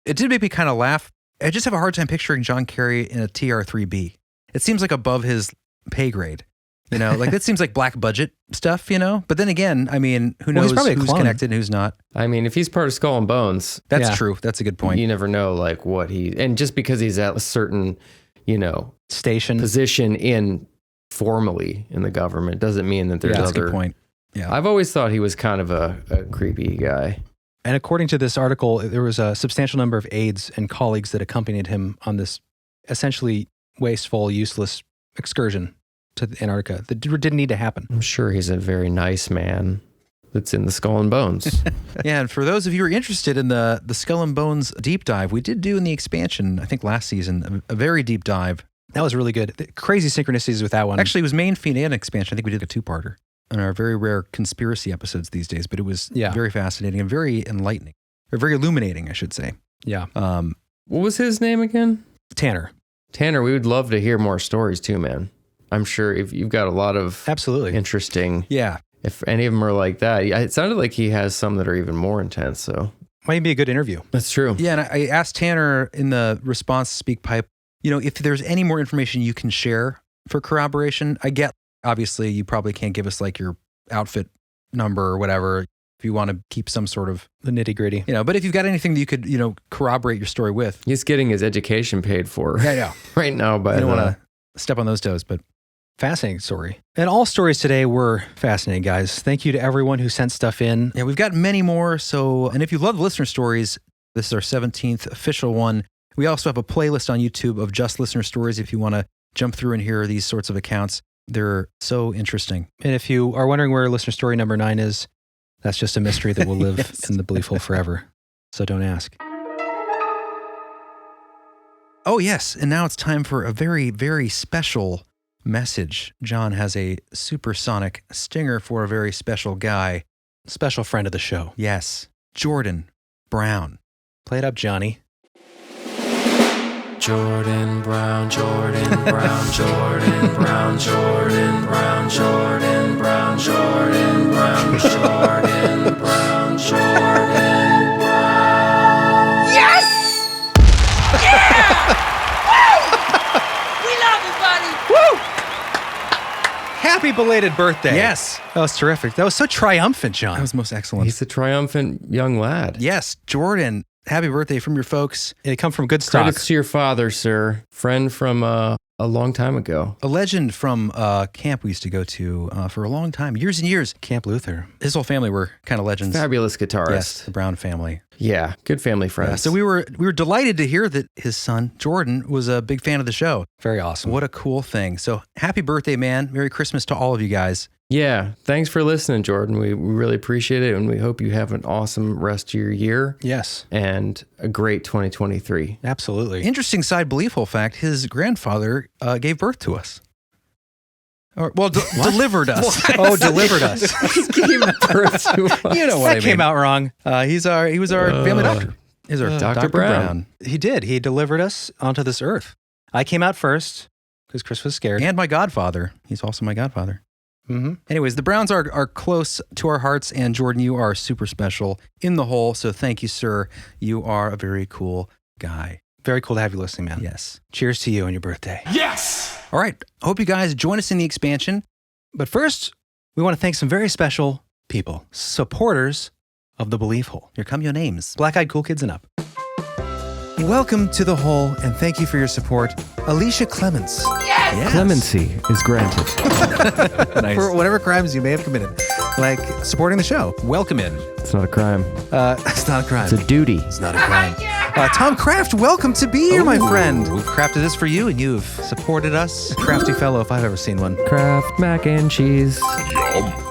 It did make me kind of laugh. I just have a hard time picturing John Kerry in a TR-3B. It seems like above his pay grade. Like that seems like black budget stuff, But then again, I mean, who knows who's connected and who's not.
I mean, if he's part of Skull and Bones.
That's true. That's a good point.
You never know like what and just because he's at a certain,
station
position formally in the government doesn't mean that there's
that's
other.
A good point. Yeah.
I've always thought he was kind of a creepy guy.
And according to this article, there was a substantial number of aides and colleagues that accompanied him on this essentially wasteful, useless excursion to Antarctica that didn't need to happen.
I'm sure he's a very nice man that's in the Skull and Bones.
Yeah, and for those of you who are interested in the Skull and Bones deep dive, we did do in the expansion, I think last season, a very deep dive.
That was really good. The crazy synchronicities with that one.
Actually, it was main feed and expansion. I think we did a 2-parter on our very rare conspiracy episodes these days, but it was very fascinating and very enlightening, or very illuminating, I should say.
Yeah.
What was his name again?
Tanner.
Tanner, we would love to hear more stories too, man. I'm sure if you've got a lot of
absolutely
interesting.
Yeah.
If any of them are like that, it sounded like he has some that are even more intense. So
might be a good interview.
That's true.
Yeah, and I asked Tanner in the response speak pipe, if there's any more information you can share for corroboration. I get, obviously, you probably can't give us like your outfit number or whatever if you want to keep some sort of
the nitty gritty.
But if you've got anything that you could, corroborate your story with.
He's getting his education paid for.
Yeah.
Right now, but
I don't want to step on those toes, but.
Fascinating story. And all stories today were fascinating, guys. Thank you to everyone who sent stuff in.
Yeah, we've got many more. So, and if you love listener stories, this is our 17th official one. We also have a playlist on YouTube of just listener stories if you want to jump through and hear these sorts of accounts. They're so interesting.
And if you are wondering where listener story number 9 is, that's just a mystery that will live in the belief hole forever. So don't ask.
Oh, yes. And now it's time for a very, very special message. John has a supersonic stinger for a very special guy.
Special friend of the show.
Yes. Jordan Brown.
Play it up, Johnny.
Jordan Brown, Jordan Brown, Jordan Brown, Jordan Brown, Jordan Brown, Jordan Brown, Jordan Brown, Jordan Brown.
Yes! Yeah! Woo! We love you, buddy.
Woo! Happy belated birthday.
Yes.
That was terrific. That was so triumphant, John.
That was most excellent.
He's a triumphant young lad.
Yes, Jordan. Happy birthday from your folks.
It come from good stock.
Credits to your father, sir. Friend from a long time ago.
A legend from camp we used to go to for a long time, years and years.
Camp Luther.
His whole family were kind of legends.
Fabulous guitarist.
Yes, the Brown family.
Yeah, good family friends.
Yeah, so we were delighted to hear that his son, Jordan, was a big fan of the show.
Very awesome.
What a cool thing. So happy birthday, man. Merry Christmas to all of you guys.
Yeah. Thanks for listening, Jordan. We really appreciate it. And we hope you have an awesome rest of your year.
Yes.
And a great 2023.
Absolutely.
Interesting side belief hole fact. His grandfather gave birth to us. Or, well, delivered us.
Delivered us.
Gave birth to us.
You know what I mean.
That came out wrong.
He was our family doctor. He's our
Dr. Brown.
He did. He delivered us onto this earth. I came out first because Kris was scared.
And my godfather. He's also my godfather.
Mm-hmm.
Anyways, the Browns are close to our hearts, and Jordan, you are super special in the whole. So thank you, sir. You are a very cool guy.
Very cool to have you listening, man.
Yes.
Cheers to you on your birthday.
Yes!
All right. Hope you guys join us in the expansion.
But first, we want to thank some very special people, supporters of the Belief Hole.
Here come your names.
Black-eyed cool kids and up. Welcome to the Hole, and thank you for your support, Alicia Clements.
Yes! Clemency is granted.
Nice.
For whatever crimes you may have committed, like supporting the show.
Welcome in.
It's not a crime.
It's not a crime.
It's a duty.
It's not a crime. Tom Kraft, welcome to be here, my friend.
We've crafted this for you, and you've supported us.
Crafty fellow, if I've ever seen one.
Kraft mac and cheese.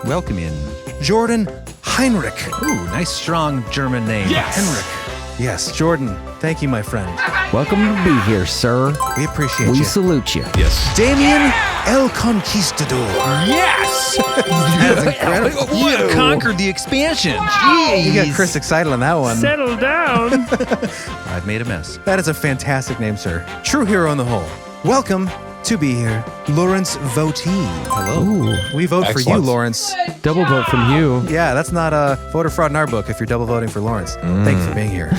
Welcome in.
Jordan Heinrich.
Ooh, nice, strong German name.
Yes!
Henrik. Yes, Jordan, thank you, my friend.
Welcome to be here, sir.
We appreciate
We
you.
salute you.
Yes.
Damien El Conquistador.
Yes!
That's incredible.
You have conquered the expansion.
You got Kris excited on that one.
Settle down.
I've made a mess.
That is a fantastic name, sir. True hero in the whole. Welcome to be here, Lawrence Votee.
Hello.
Ooh,
We vote for you,
Excellent.
Lawrence.
double vote from you.
Yeah, that's not a voter fraud in our book if you're double voting for Lawrence. Thank you for being here.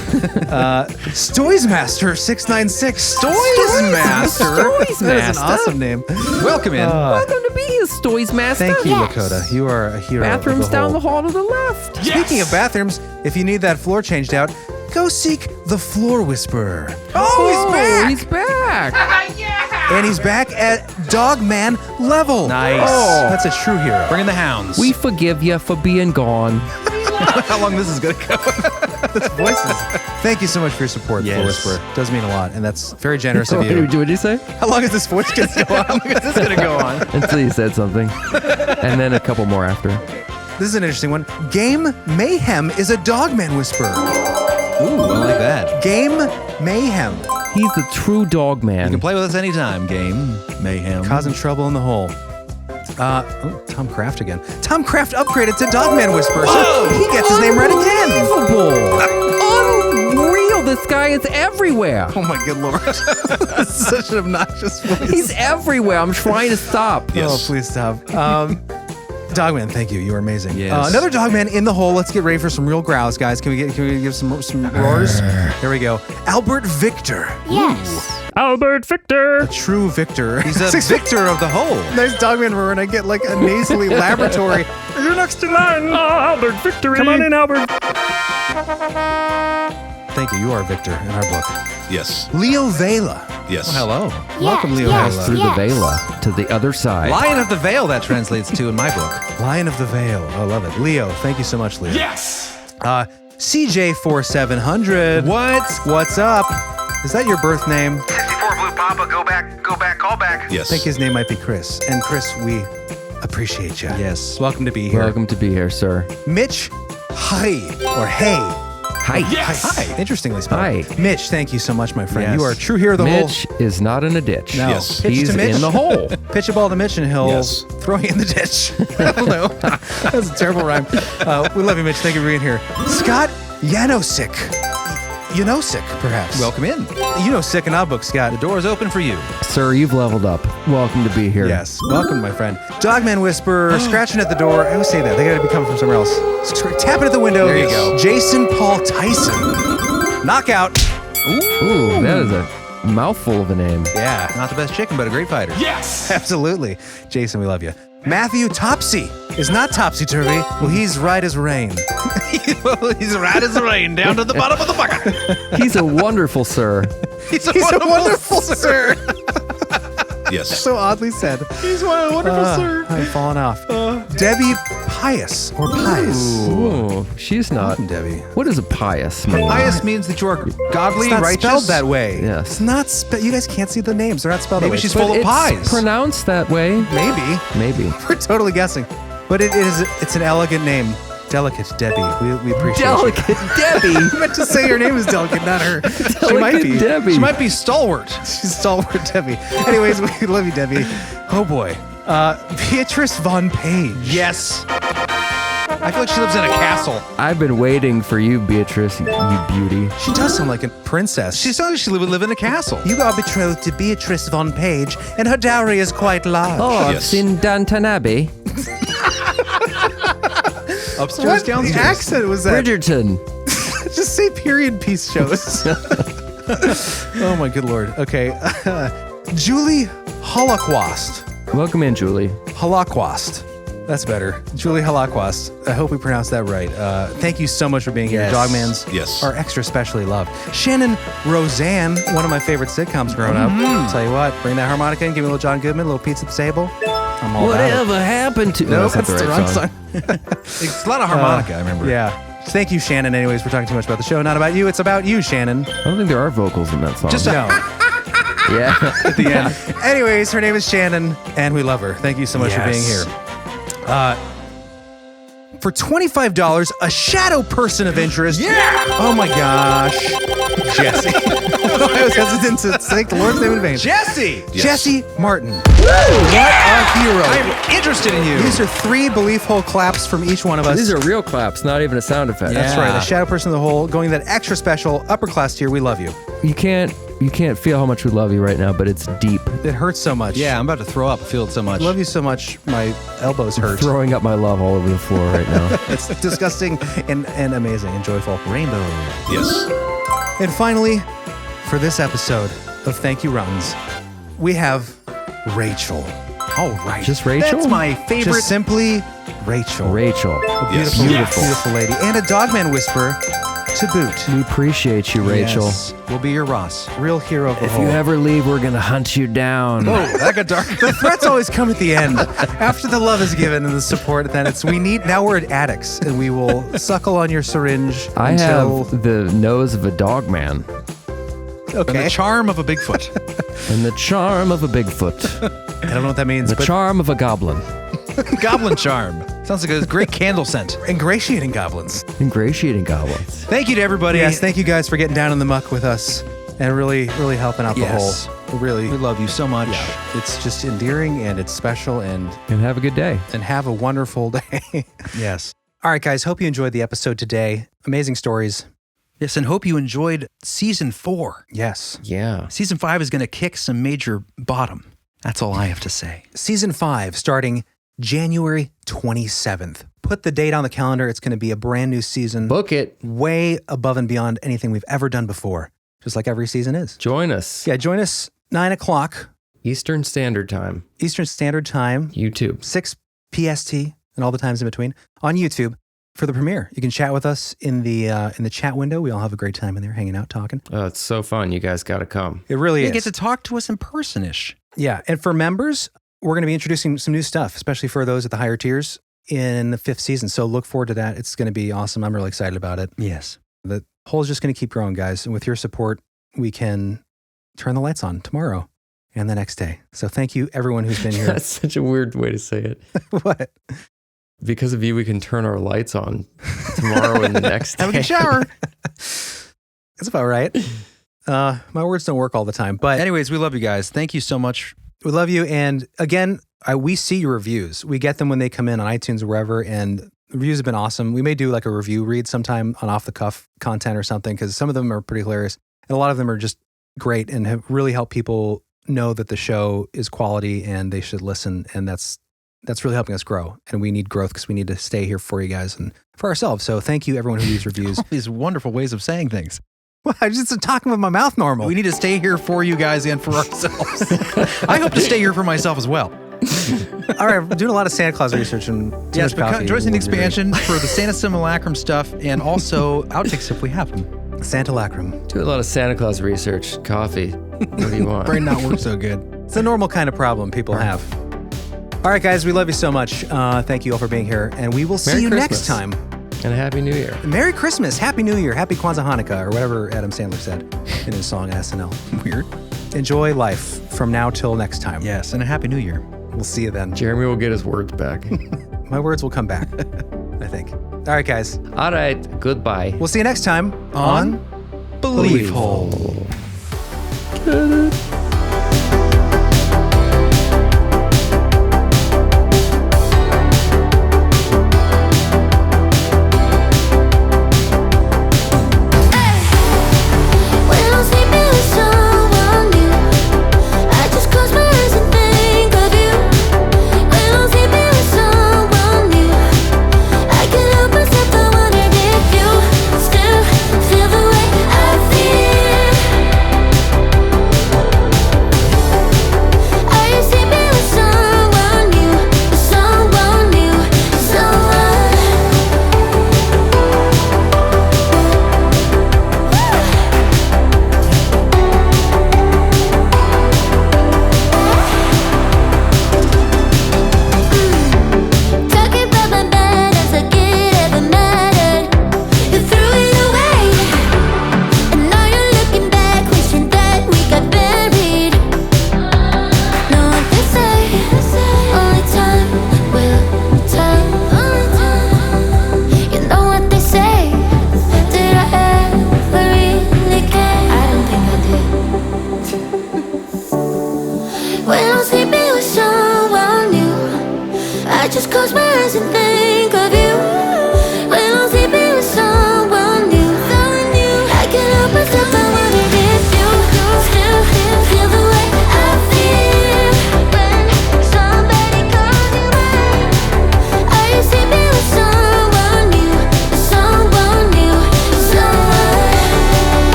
Stoysmaster 696. Stoysmaster. That is an awesome name.
Welcome in.
Welcome to be here, Stoysmaster.
Thank you, Lakota. You are a hero.
Bathrooms
of the
down the
whole.
hall to the left.
Speaking of bathrooms, if you need that floor changed out, go seek the Floor Whisperer. Oh, he's back!
He's back.
And he's back at Dogman level.
Nice.
Oh, that's a true hero.
Bring in the hounds.
We forgive you for being gone.
How long this is going to go?
That's voices. Thank you so much for your support, Floor
Yes.
Whisperer. Does mean a lot, and that's very generous of you.
What did you say?
How long is this voice going to go on? How long is this going to go on?
Until you said something. And then a couple more after.
This is an interesting one. Game Mayhem is a Dogman Whisperer.
Ooh, I like that.
Game Mayhem.
He's the true dog man.
You can play with us anytime. Game Mayhem.
Causing trouble in the hole. Tom Kraft again. Tom Kraft upgraded to Dogman Whisperer, so he gets his name right again.
Unreal. This guy is everywhere.
Oh my good lord. That's such an obnoxious voice.
He's everywhere. I'm trying to stop.
Yes.
Oh, please stop. Dogman, thank you. You are amazing.
Yes.
Another Dogman in the hole. Let's get ready for some real growls, guys. Can we give some roars? Here we go. Albert Victor.
Yes.
Albert Victor.
A true victor.
He's a victor of the whole.
Nice Dogman roar, and I get like a nasally laboratory.
You're next in line. Oh, Albert Victory. Come on in, Albert.
Thank you. You are Victor in our book.
Yes.
Leo Vela.
Yes.
Hello.
Welcome, Leo
Pass
Vela.
through the Vela to the other side.
Lion of the Veil, that translates to in my book.
Lion of the Veil. I love it. Leo, thank you so much, Leo.
Yes.
CJ4700. What's up? Is that your birth name?
64 Blue Papa, go back, call back.
Yes.
I think his name might be Kris. And Kris, we appreciate you.
Yes.
Welcome to be here.
Welcome to be here, sir.
Mitch Hi, or Hey.
Hi.
Yes.
Hi. Interestingly spelled.
Hi.
Mitch, thank you so much, my friend.
Yes.
You are a true hero of the hole.
Mitch is not in a ditch.
No.
Yes.
Pitch
He's
to Mitch.
in the hole.
Pitch a ball to Mitch and he'll
Yes.
throw you in the ditch. I don't know. That's a terrible rhyme. We love you, Mitch. Thank you for being here. Scott Janosik. Janosik, perhaps.
Welcome in.
You know sick in our book, Scott.
The door is open for you.
Sir, you've leveled up. Welcome to be here.
Yes. Welcome, my friend. Dogman Whisperer, scratching at the door. I always say that. They gotta be coming from somewhere else. Tapping at the window.
There you go.
Jason Paul Tyson. Knockout.
Ooh, that is a mouthful of a name.
Yeah.
Not the best chicken, but a great fighter.
Yes.
Absolutely. Jason, we love you. Matthew Topsy is not topsy-turvy. Well, he's right as rain.
He's right as the rain, down to the bottom of the bucket.
He's a wonderful sir.
He's a wonderful sir.
Yes.
So oddly said. He's a wonderful sir. I'm falling off. Debbie Pius, or Pius.
Ooh, she's not.
Welcome, Debbie.
What does a pious mean?
Pious means that you are godly,
It's not
righteous.
spelled that way.
Yes.
It's not you guys can't see the names. They're not spelled that
Maybe
way.
she's
But
full of
It's
pies.
pronounced that way.
Maybe.
Maybe.
We're totally guessing. But it's an elegant name. Delicate Debbie. We appreciate
Delicate Debbie.
I meant to say her name is Delicate, not her. She might be.
Debbie.
She might be stalwart.
She's Stalwart Debbie. Anyways, we love you, Debbie. Oh boy. Beatrice Von Page.
Yes. I feel like she lives in a castle.
I've been waiting for you, Beatrice, you beauty.
She does sound like a princess.
She sounds like she would live in a castle.
You are betrothed to Beatrice Von Page, and her dowry is quite large.
Oh, I've
Yes.
seen Downton Abbey.
Upstairs,
What
downstairs.
accent was that?
Bridgerton.
Just say period piece shows. Oh my good lord. Okay. Julie Holocaust.
Welcome in, Julie.
Holocaust. That's better. Julie Holocaust. I hope we pronounced that right. Thank you so much for being here.
Yes.
Dogmans
Yes.
are extra specially loved. Shannon Roseanne, one of my favorite sitcoms growing up. Tell you what, bring that harmonica in, give me a little John Goodman, a little pizza at the table. I'm all about it.
Whatever happened to...
Nope,
that's not
that's the
right
wrong
song.
song.
It's a lot of harmonica, I remember.
Yeah. Thank you, Shannon. Anyways, we're talking too much about the show. Not about you. It's about you, Shannon.
I don't think there are vocals in that song.
Just no.
yeah.
At the end. Anyways, her name is Shannon, and we love her. Thank you so much for being here. For $25, a shadow person of interest. Yeah! Oh my gosh. Jesse. I was hesitant to say the Lord's name in vain.
Jesse!
Yes.
Jesse Martin. What a hero.
I'm interested in you.
These are 3 belief hole claps from each one of us.
These are real claps, not even a sound effect.
That's right. The shadow person of the hole, going that extra special upper class tier. We love you.
You can't feel how much we love you right now, but it's deep.
It hurts so much.
Yeah, I'm about to throw up. I feel it so much.
Love you so much. My elbows hurt.
Throwing up my love all over the floor right now.
It's disgusting and amazing and joyful. Rainbow.
Yes.
And finally, for this episode of Thank You Runs, we have Rachel. All right.
Just Rachel?
That's my favorite.
Just simply Rachel.
Rachel.
A
Yes.
beautiful,
Yes.
beautiful lady. And a Dogman whisperer to boot.
We appreciate you, Rachel.
Yes. We'll be your Ross.
Real hero of the
If
whole.
you ever leave, we're gonna hunt you down.
Whoa, that got dark.
The threats always come at the end. After the love is given and the support, then it's now we're at addicts and we will suckle on your syringe
I
until
have the nose of a dog man
And the charm of a Bigfoot.
and the charm of a Bigfoot,
I don't know what that means,
the
but
charm of a goblin,
Goblin charm. Sounds like a great candle scent.
ingratiating goblins.
ingratiating goblins.
Thank you to everybody.
Yes, thank you guys for getting down in the muck with us and really, really helping out
Yes.
the whole. Really,
We love you so much.
it's just endearing and it's special and
And have a good day.
have a wonderful day.
Yes.
All right, guys, hope you enjoyed the episode today. Amazing stories.
Yes, and hope you enjoyed season 4.
Yes.
Yeah.
Season 5 is going to kick some major bottom. That's all I have to say.
Season 5 starting January 27th. Put the date on the calendar. It's going to be a brand new season.
Book it.
Way above and beyond anything we've ever done before, just like every season is.
Join us.
Yeah, join us 9 o'clock
Eastern Standard Time.
Eastern Standard Time,
YouTube.
6 PST, and all the times in between on YouTube for the premiere. You can chat with us in the chat window. We all have a great time in there, hanging out, talking.
Oh, it's so fun. You guys got to come.
It really
You
is.
get to talk to us in person-ish.
Yeah, and for members, we're going to be introducing some new stuff, especially for those at the higher tiers in the 5th season. So look forward to that. It's going to be awesome. I'm really excited about it.
Yes.
The hole is just going to keep growing, guys. And with your support, we can turn the lights on tomorrow and the next day. So thank you, everyone who's been here.
That's such a weird way to say it.
What?
Because of you, we can turn our lights on tomorrow and the next day.
Have a good shower.
That's about right. My words don't work all the time, but
Anyways, we love you guys. Thank you so much.
we love you. And again, we see your reviews. We get them when they come in on iTunes or wherever, and the reviews have been awesome. We may do like a review read sometime on off the cuff content or something, because some of them are pretty hilarious, and a lot of them are just great and have really helped people know that the show is quality and they should listen. And that's really helping us grow. And we need growth because we need to stay here for you guys and for ourselves. So thank you, everyone who leaves reviews.
All these wonderful ways of saying things.
Well, I just talking with my mouth normal.
We need to stay here for you guys and for ourselves. I hope to stay here for myself as well.
All right, we're doing a lot of Santa Claus research and too
Yes,
much
but
coffee.
join us in the expansion for the Santa Simulacrum stuff and also outtakes if we have them.
Santalacrum.
Do a lot of Santa Claus research. Coffee. What do you want?
Brain not work so good.
It's a normal kind of problem people have. All right, guys, we love you so much. Thank you all for being here, and we will see
Merry
you
Christmas.
next time.
And a Happy New Year.
Merry Christmas, Happy New Year, Happy Kwanzaa Hanukkah, or whatever Adam Sandler said in his song SNL.
Weird.
Enjoy life from now till next time.
Yes, and a Happy New Year.
We'll see you then.
Jeremy will get his words back.
My words will come back, I think. All right, guys.
All right, goodbye.
We'll see you next time
On Belief Hole.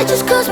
Just cause